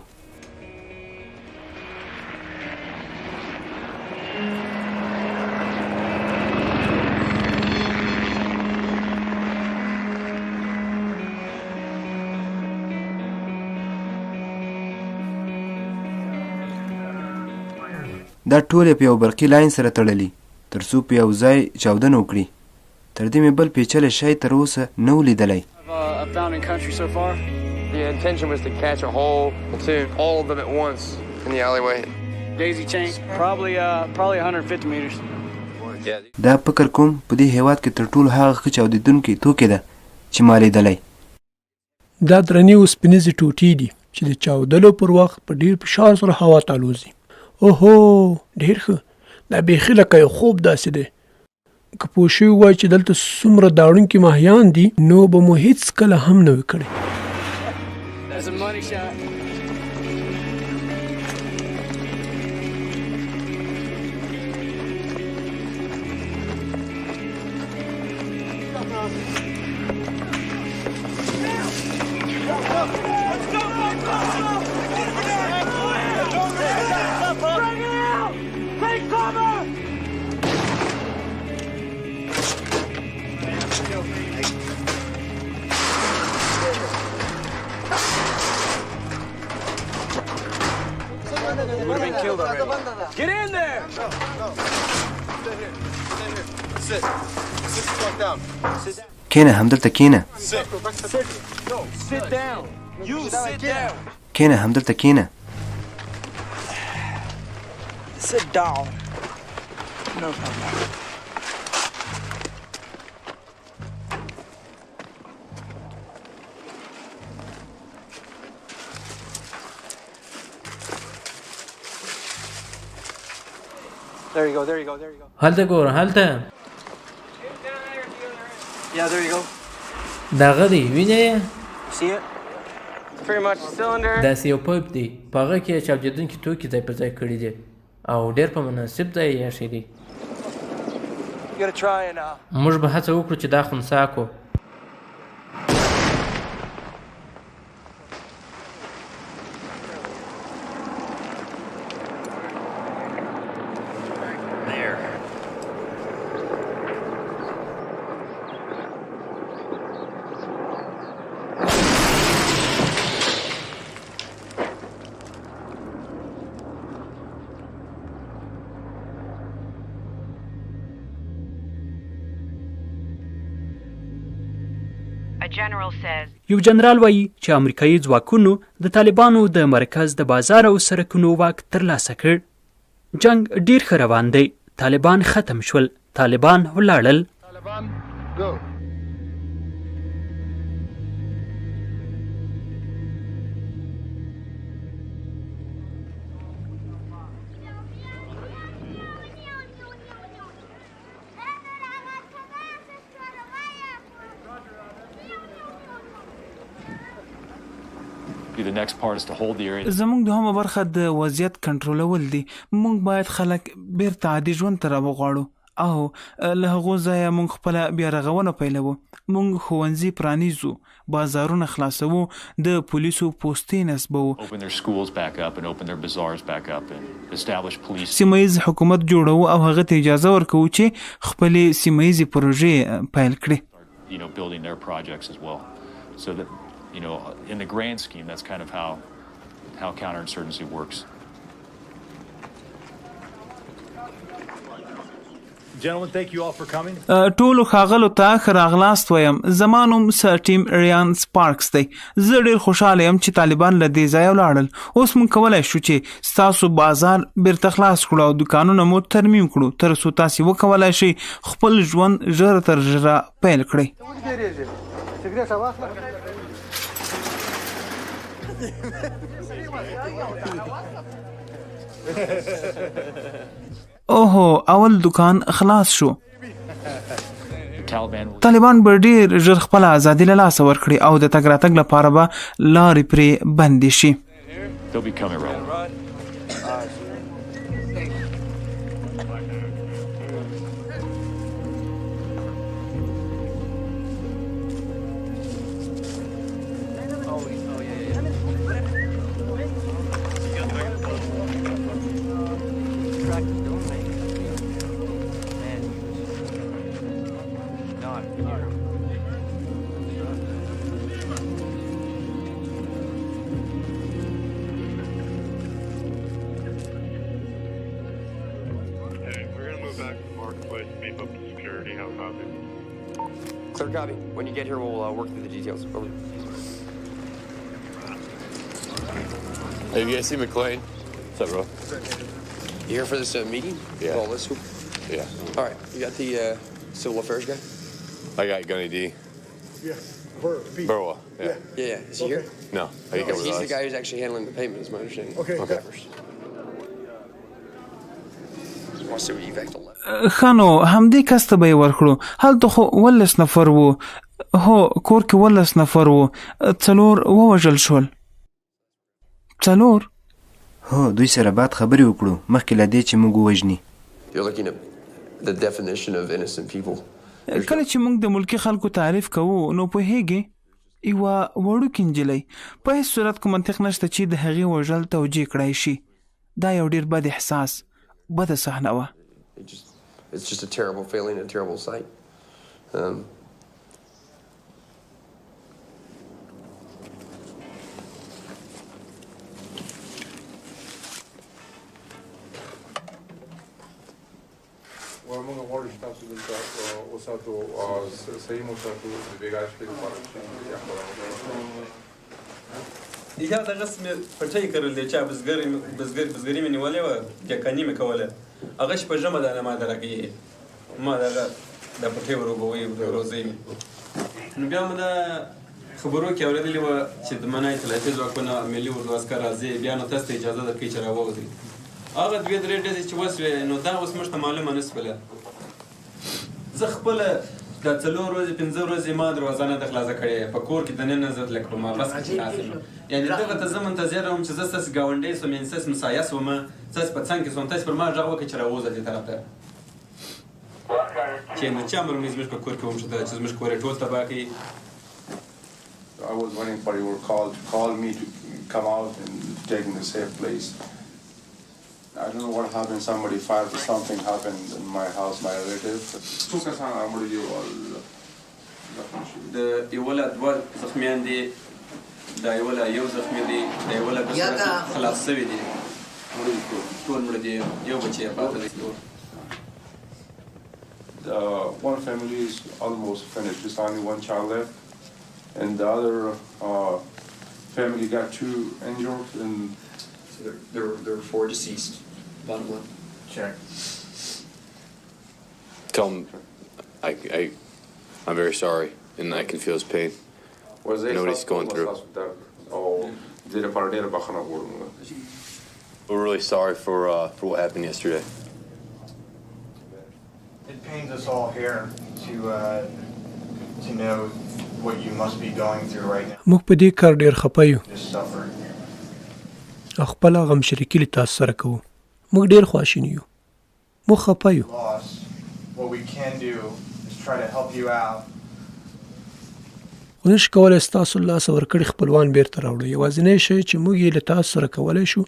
S7: دا ټول په یو برقي لاین سره تړلي تر څو په یو ځای چاودنه وکړي. تر دې مې بل پیچلی شی تر اوسه نه و لیدلی.
S19: The intention was to catch a whole platoon, all of them at once in the alleyway.
S10: Daisy chain, probably 150 meters.
S7: دا فکر کوم په دې هیواد کې تر ټولو هغه ښه چاودېدونکې توکې ده چې ما لیدلی.
S5: دا درنې اوسپنیزې ټوټې دي چې د چاودلو پر وخت په ډېر فشار سره هوا ته الوزي. اوهو ډېر ښه. دا بیخي لکه یو خوب داسې دی. که پوه شوي وای چې دلته څومره داړونکي ماهیان دي نو به مو هېڅکله هم نه وي کړی.
S10: That's a money shot.
S6: Get in there! No. Stay here. Sit. Sit the fuck down. Sit down.
S7: کینه همدلته کینه.
S6: Sit. No, sit down. You sit down.
S7: کینه همدلته کینه.
S10: Sit down. No problem. There you go.
S14: هلته ګوره هلته.
S10: Yeah, there you go.
S14: دغه دی وینې؟
S10: See it? Pretty much cylinder.
S14: داسې یو پایپ دی په هغه کې چاودېدونکي توکي ځای پر ځای کړي دي او ډېر په مناسب ځای یې ایښی دی.
S10: You gotta try and
S14: موږ به هڅه وکړو چې دا خنثی کړو.
S3: یو جنرال وایي چې امریکايي ځواکونو د طالبانو د مرکز د بازار او سرکونو واک ترلاسه کړ. جنگ ډیر ښه روان دی. طالبان ختم شول. طالبان ولاړل.
S2: زموږ دوهمه برخه د وضعیت کنټرولول دي. موږ باید خلک بیرته عادي ژوند ته راوغواړو او له هغو ځایه موږ خپله بیا رغونه پیلوو. موږ ښوونځي پرانیزو، بازارونه خلاصوو، د پولیسو پوستې نصبوو، سیمه ییز حکومت جوړوو او هغه ته اجازه ورکوو چې خپلې سیمه ییزې پروژې پیل کړي.
S1: In the grand scheme, that's kind of how counterinsurgency works.
S6: Gentlemen, thank you all for coming.
S2: ټولو ښاغلو ته ښه راغلاست وایم. زما نوم سر ټیم ریان سپارکس دی. زه ډېر خوشحاله یم چې طالبان له دې ځایه ولاړل. اوس موږ کولی شو چې ستاسو بازار بیرته خلاص کړو او دوکانونه مو ترمیم کړو تر څو تاسې وکولی شئ خپل ژوند ژر تر ژره پیل کړئ. اوهو اول دکان خلاص شو. طالبان به ډیر ژر خپل ازادي له لاسه ورکړي او د تګ راتګ لپاره به لارې پرې بندې شي.
S19: Clear copy. When you get here, we'll work through the details.
S15: Hey, you guys see McLean? What's up, bro?
S19: You here for this meeting?
S15: Yeah.
S19: All this?
S15: Yeah.
S19: All right. You got the civil affairs guy?
S15: I got Gunny D.
S17: Yeah. Burwa.
S15: Yeah.
S19: Yeah. Is he here?
S15: No.
S19: He's the guy who's actually handling the payment, is my understanding.
S17: Okay.
S2: ښه نو همدې کس ته به یې ورکړو. هلته خو 18 نفر وو. هو کور کې 18 نفر وو. 4 ووژل شول. 4؟
S7: هو دوی سره باید خبرې وکړو مخکې له دې چې موږ ووژني. کله چې موږ د ملکي خلکو تعریف کوو نو پوهېږې یوه وړوکې نجلۍ په هېڅ صورت کوم منطق نشته چې د هغې وژل توجیه کړی شي. دا یو ډېر بد احساس، بده صحنه وه.
S19: It's just a terrible feeling, a terrible sight.
S17: موږ غواړو چې تاسو دلته وساتو صحیح مو ساتو د بېګا شپې لپاره
S20: یا دغه سمې پټۍ کرل دی چا بزګري مې نیولې وه ډیکاني مې کوله هغه شپه ژمه ده ما درکې ما دغه د پټۍ وروبوي روزۍ مې نو بیا مو د خبرو کې اورېدلې وه چې د منای اطلاعاتي ځواکونه ملي اردو عسکر راځي بیا نو تاسو ته اجازه درکوي چې راووځئ. هغه 2-3 ډزې چې وسوې نو دا اوس موږ ته معلومه نه شوله. زه خپله دا 4 ورځې 5 ورځې ما دروازه نه ده خلاصه کړې په کور کې دننه زه لکه په محبس کې ناست یم. یعنې دغه ته زه منتظر وم چې زه ستاسې ګاونډی سوم یعنې ستاسې مسایه سومه ستاسې په څنګ کې سوم تاسې پر ما غږ وکړئ چې راووځه دې طرف ته چې نو چا مرمۍ زموږ په کور کې ومشته چې زموږ کور یې ټول تباه کړي.
S17: I was waiting for your call to call me to come out and take me to a safe place. I don't know what happened. Somebody fired or something happened in my house, my relative.
S20: د یوله 2 زخمیان دي دا یوله 1 زخمی دی دا یوله خلاص شوي دي ټول مړه دي یو بچی یې پاته دی.
S17: One family is almost finished. There's only one child left. and the other family got 2 injured. And
S13: so there were 4 deceased. Bottom line.
S17: Check.
S21: Tell him I'm very sorry, and I can feel his pain. I know what he's going through. We're really sorry for what happened yesterday.
S22: It pains us all here to know what you must be going through right now.
S5: موږ په دې کار ډېر خپه یو
S22: Just suffer.
S5: او خپل غم شریکي له تاسو سره کوو. موږ ډېر خواشیني یو. موږ خپه یو.
S22: Loss. What we can do is try to help you out.
S5: خو نشو کولی ستاسو له لاسه ورکړي خپلوان بیرته راوړو. یوازینی شی چې موږ یې له تاسو سره کولی شو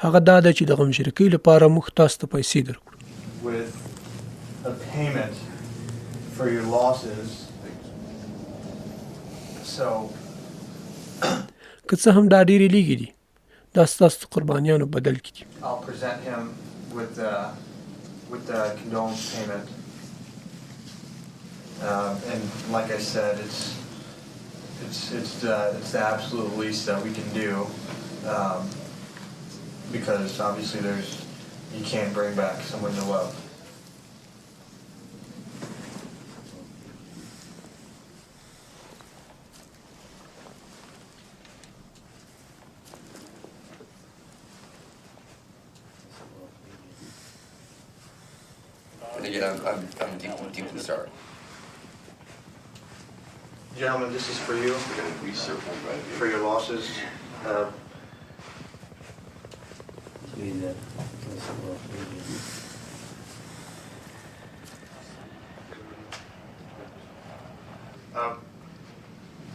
S5: هغه دا ده چې د غم شریکۍ لپاره موږ تاسو ته پیسې درکړو.
S22: With a payment for your losses. So
S5: که څه هم دا ډېرې لږې دي دا ستاسو د قربانیانو بدل کې دي.
S22: I'll present him with the condolence payment. And like I said, it's the absolute least that we can do, because obviously you can't bring back someone you love.
S15: And again, I'm deeply sorry.
S22: Gentlemen, this is for you, for your losses.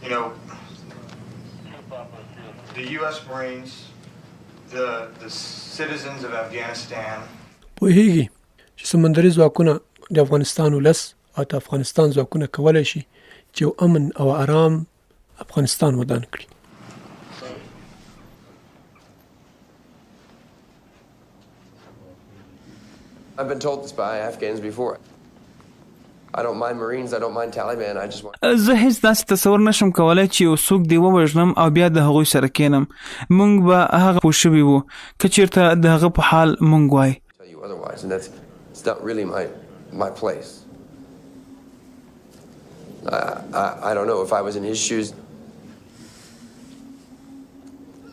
S22: You know, the U.S. Marines, the citizens of Afghanistan.
S5: پوهیږي چې سمندري ځواکونه د افغانستان ولس او د افغانستان ځواکونه کولی شي چې یو امن او آرام افغانستان ودان کړي.
S19: I've been told this by Afghans before. I don't mind Marines, I don't mind Taliban, I just want...
S2: زه هیڅ داسې تصور نشم کولی چې یو څوک دی ووژنم او بیا د هغوی سره کینم. موږ به هغه پوه شوي وو که چېرته د هغه په حال موږ وای.
S19: Otherwise, and it's not really my place. I don't know if I was in his shoes.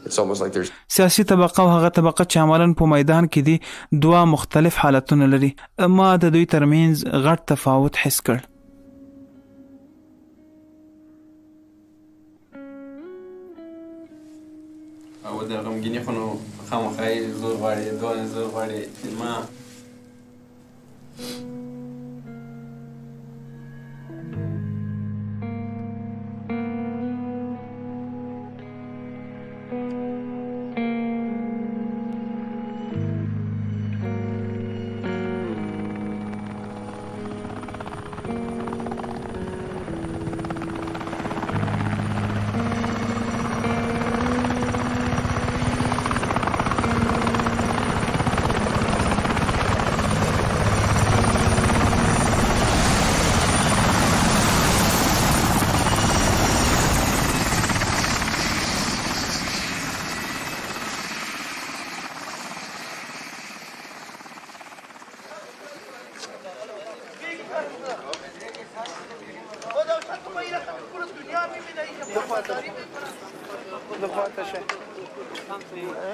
S19: It's almost like there's
S2: سیاسي طبقه او هغه طبقه چې عملاً په میدان کې دي دوه مختلف حالتونه لري. ما د دوی ترمنځ غټ تفاوت حس کړ.
S20: او د غمګینې خو نو خامخا یې زور غواړي دوه زور غواړي ما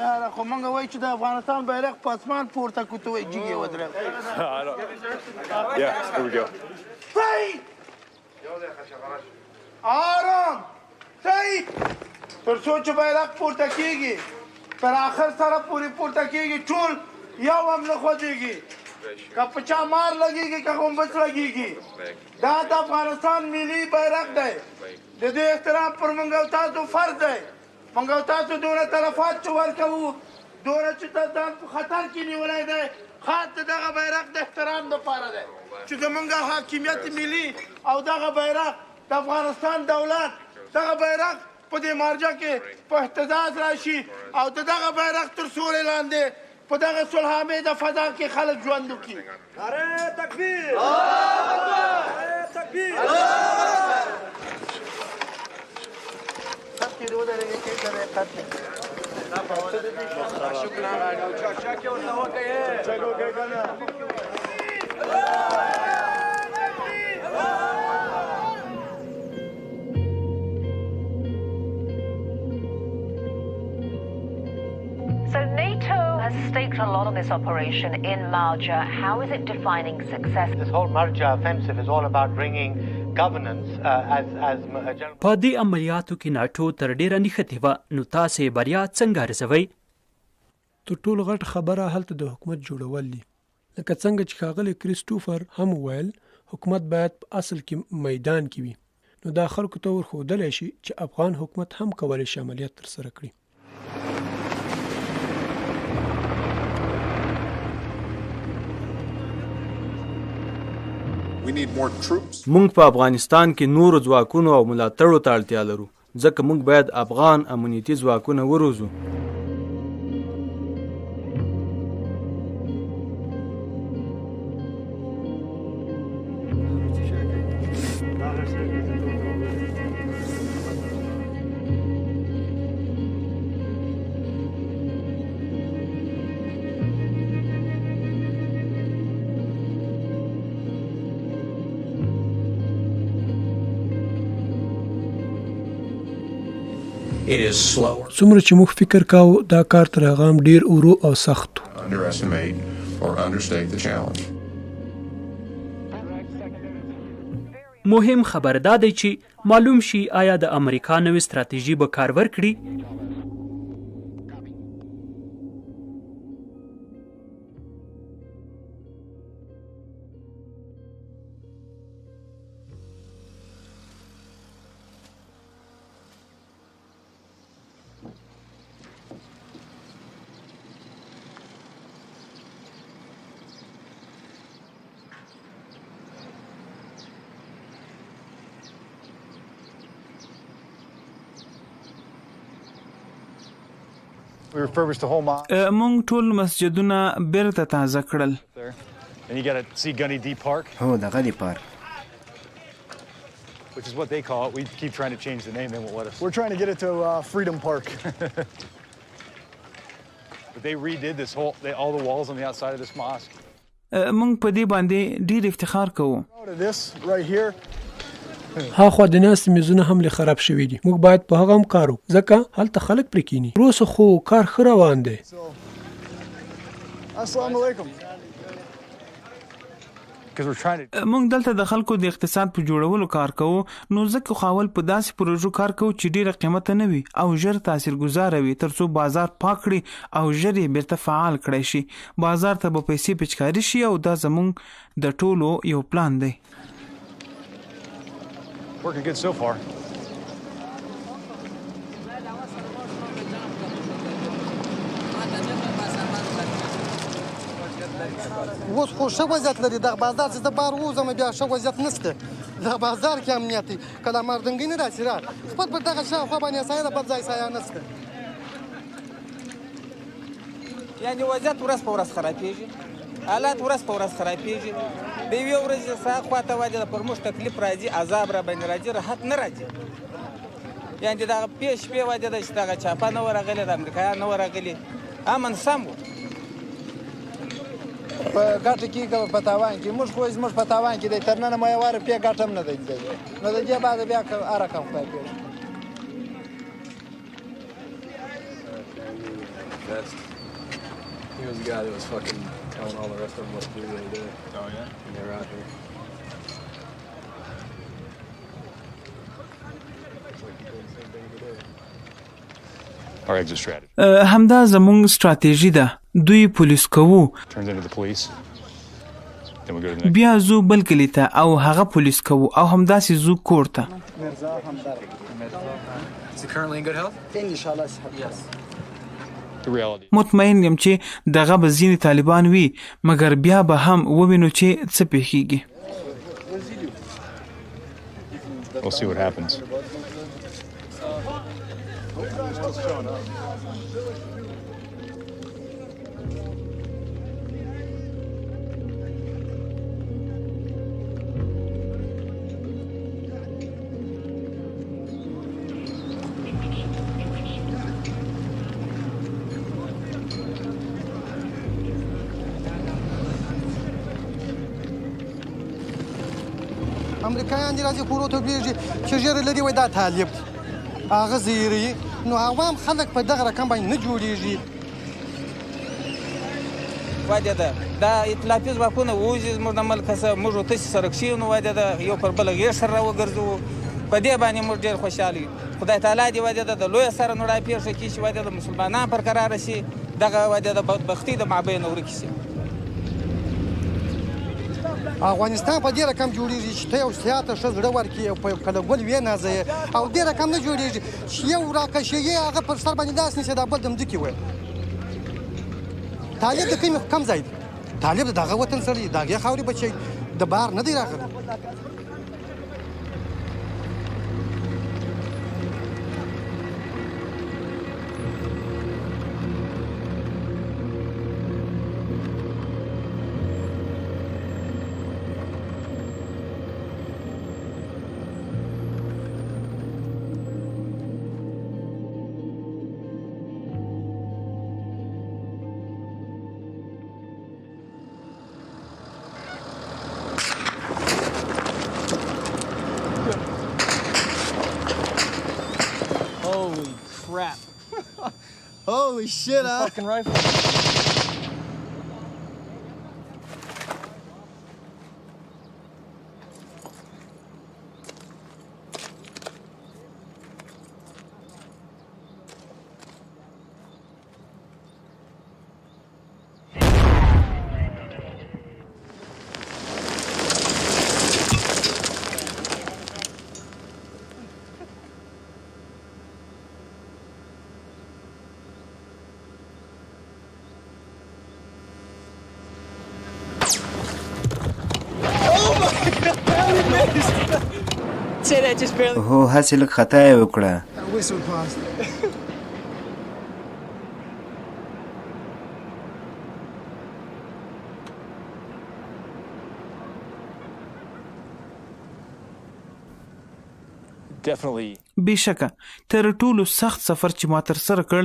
S18: یاره خو مونږ وایو چې د افغانستان بیرغ په اسمان پورته کړو ته وایي جګ یې ودرېږه.
S1: Yeah, here we go.
S18: صحیح آرام صحیح تر څو چې بیرغ پورته کېږي تر آخر سره پورې پورته کېږي ټول یو هم نه خوځېږي که په چا مار لګېږي که غومبس لګېږي دا د افغانستان ملي بیرغ دی د دې احترام پر موږ او تاسو فرض دی. موږ او تاسو دونه تلفات چې ورکوو دونه چې ځان په خطر کې نیولی دی خاص د دغه بیرغ د احترام دپاره دی چې زموږ حاکمیت ملي او دغه بیرغ د افغانستان دولت دغه بیرغ په دې مارجه کې په اهتزاز راشي او د دغه بیرغ تر سوري لاندې په دغه صلحآمیده فضا کې خلک ژوند وکړي. نعره تکبیر! الله اکبر! نعره تکبیر!
S4: So NATO has staked a lot on this operation in Marjah. How is it defining success?
S9: This whole Marjah offensive is all about bringing governance as
S3: په دې عملیاتو کې ناټو تر ډیره نښتې وه، نو تاسې بریا څنګه ارزوئ؟
S5: تر ټولو غټ خبره هلته د حکومت جوړول دي. لکه څنګه چې ښاغلی کریسټوفر هم وویل، حکومت باید په اصل کې میدان کې وي. نو دا خلکو ته ورښودلی شي چې افغان حکومت هم کولی شي عملیات ترسره کړي.
S23: مونږ په افغانستان کې نورو ځواکونو او ملاتړو ته اړتیا لرو، ځکه مونږ باید افغان امنیتي ځواکونه وروزو.
S5: څومره چې موږ فکر کاوه دا کار تر هغه هم ډیر ورو او سخت و.
S3: مهم خبر دا دی چې معلوم شي آیا د امریکا نوې ستراتیژي به کار ورکړي.
S2: مونږ ټول مسجدونه بیرته تازه کړل.
S7: هو د غني پارک.
S1: Which is what they call it. We keep trying to change the name, they won't let us.
S16: We're trying to get it to Freedom Park.
S1: But they redid this whole, all the walls on the outside of this mosque.
S2: مونږ په دې باندې ډیر افتخار کوو.
S16: This right here.
S5: هاخوا د ناستې میزونه هم لږ خراب شوي دي. موږ باید په هغه هم کار وکړو ځکه هلته خلک پرې کیني. وروسته خو کار ښه روان دی.
S16: السلام علیکم.
S2: مونږ دلته د خلکو د اقتصاد په جوړولو کار کوو، نو ځکه خاول په داسې پروژو کار کوو چې ډیره قیمته نه وي او ژر تاثیرګذاره وي، ترڅو بازار پاک کړي او ژر یې بیرته فعال کړی شي. بازار ته به پیسې پچکاري شي او دا زمونږ د ټولو یو پلان دی.
S1: Working good so far.
S24: اوس خو ښه وضعیت لري. دغه بازار چې زه بار ووځم بیا ښه وضعیت نشته. دغه بازار کې امنیت دی. که دا مردنګۍ نه راشي خپل پر دغه شاوخوا باندې سایه ده، بل ځای سایه نشته.
S25: یعنې وضعیت ورځ په ورځ خرابېږي، حالات ورځ په ورځ خرابېږي. د یوې ورځې ساعت خواته وجه ده پر موږ تکلیف راځي، عذاب را باندې راځي، راحت نه راځي. یعنې د دغه پېش شپې وجه ده چې دغه چاپه نه ورغلې، د امریکایان نه ورغلي، امن سم و.
S24: په ګټه کې که په تاوان کې موږ خو زموږ په تاوان کې دی، تر ننه مو یوه روپۍ ګټه هم نه دی لیدلې. نو د دې بعده بیا هر رقم خدای پېژني.
S26: He was the guy that was fucking telling all the rest of them what to do when he did it. Oh, yeah? When they were out here.
S1: Our exit strategy.
S2: همدا زمونږ ستراتیژي ده. دوی پولیس کوو.
S1: Turns into the police. Then we go to the next.
S2: بیا زو بل کلی ته او هغه پولیس کوو او همداسې زو کور ته.
S26: Is he currently in good health?
S24: Inshallah.
S26: Yes.
S2: مطمئن یم چې دغه به ځینې طالبان وي، مګر بیا به هم ووینو چې څه پیښیږي.
S1: We'll see what happens.
S24: امریکایان دې راځي کورو ته وبېږي چې ژېره لري وایي دا طالب دی هغه زیری نو عوام خلک په دغه رقم باندې نه جوړېږي
S25: وجه ده دا اطلافي ځواکونه ووځي زموږ د ملکه څخه موږ ورتسې سرک شي نو وجه ده یو پر بله غېږ سره راوګرځوو په دې باندې موږ ډېر خوشحاله یو خدای تعالی دې وجه ده د لویه سره نو راپېښه کړي چې وجه د مسلمانان پر قراره شي دغه وجه د بدبختي د مابینه ورکې شي
S24: افغانستان په دې رقم جوړېږي چې ته یو سیاته ښه زړه ورکړي او په یو کله ګل ونازوې او دې رقم نه جوړېږي چې یو راکشېږي هغه پر سر باندې داسې نیسي دا بل د مځکې وایي طالب د کم ځای دی طالب د دغه وطن سره دی د هغې خاورې بچی د بهر نه دی راغلی
S6: Crap. Holy shit, huh? Fucking rifle.
S7: هو هسې لږ خطا یې وکړه
S2: بېشکه تر ټولو سخت سفر چې ما ترسره کړ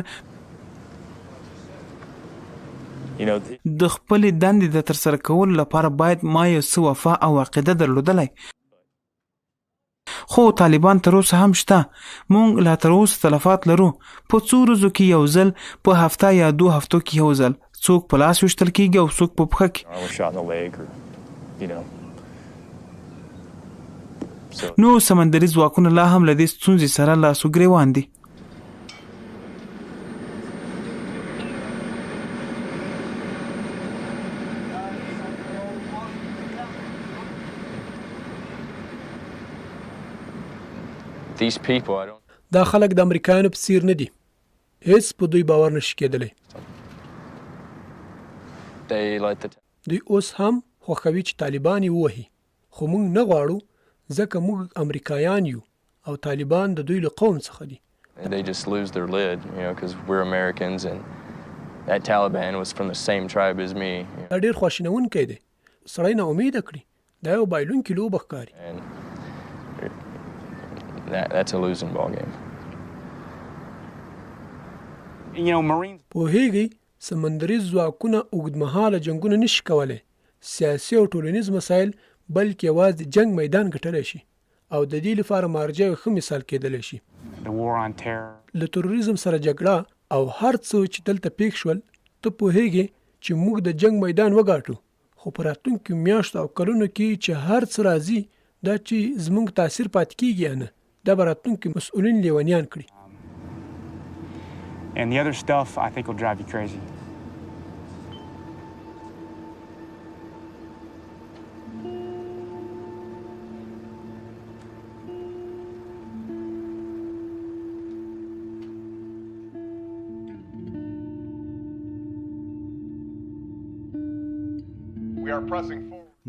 S2: د خپلې دندې د ترسره کولو لپاره باید ما یو څه وفا او عقیده درلودلی خو طالبان تر اوسه هم شته مونږ لا تر اوسه تلفات لرو په څو ورځو کې یو ځل په هفته یا 2 هفتو کې یو ځل څوک په لاس ویشتل کېږي او څوک په پښه کې نو سمندري ځواکونه لا هم له دې ستونزې سره لاس و ګرېوان دي
S5: دا خلک د امریکایانو په څیر نه دي هیڅ په دوی باور نشي کېدلی دوی اوس هم خوښوي چې طالبان یې ووهي خو موږ نه غواړو ځکه موږ امریکایان یو او طالبان د دوی له قوم څخه دي
S21: They just lose their lid, because we're Americans and that Taliban was from the same tribe as me.
S5: دا ډېر خواشینونکی دی سړی نا امیده کړي دا یو بایلونکې لوبه ښکاري
S21: That's a losing ball game.
S5: پوهیږئ سمندري ځواکونه اوږدمهاله جنګونه نشي کولی سیاسي او ټولنیز مسایل بلکې یوازې جنګ میدان ګټلی شي او د دې لپاره مارجه یو ښه مثال کېدلی شي له تروریزم سره جګړه او هر څه چې دلته پیښ شول ته پوهیږې چې موږ د جنګ میدان وګاټو خو په راتلونکو میاشتو او کلونو کې چې هر څه راځي دا چې زموږ تاثیر پاتې کېږي یا نه دا به راتلونکي مسؤلین لیونیان کړي
S8: And the other stuff, I think, will drive you crazy.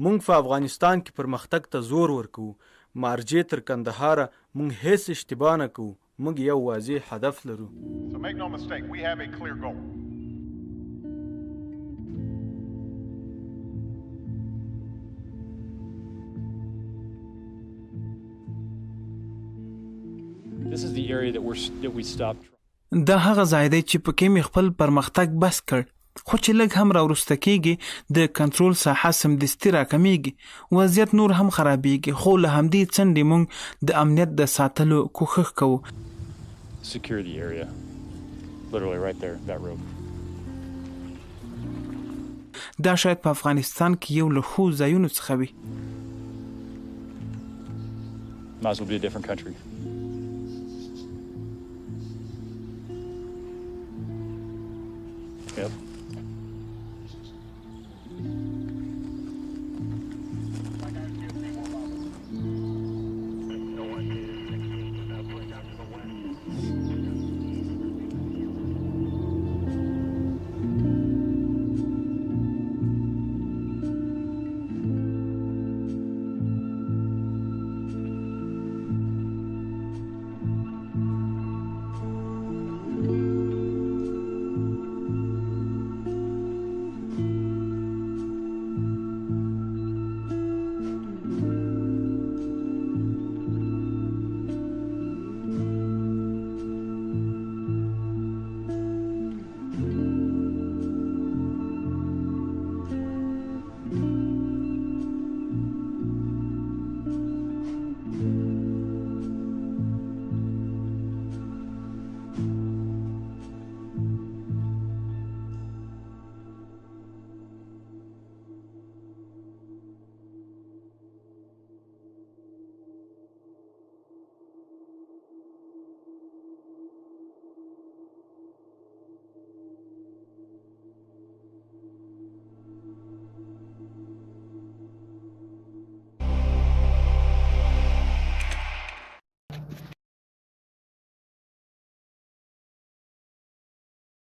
S23: مونږ په افغانستان کې پرمختګ ته زور ورکو مارجه تر کندهار مونږ هیڅ اشتباه نه کوو مونږ یو واضح هدف لرو
S10: So make no mistake, we have a clear goal.
S1: This is the area that we stopped.
S2: دا هغه ځای دی چې پکې مې خپل پرمختګ بس کړ خو چې لږ هم راوروسته کېږي د کنټرول ساحه سمدستي راکمیږي، وضعیت نور هم خرابېږي. خو له همدې څنډې موږ د امنیت د ساتلو کوښښ کوو.
S1: Security area, literally right there, that road.
S2: دا شاید په افغانستان کې یو له ښو ځایونو څخه وي.
S1: Might as well be a different country. Yep.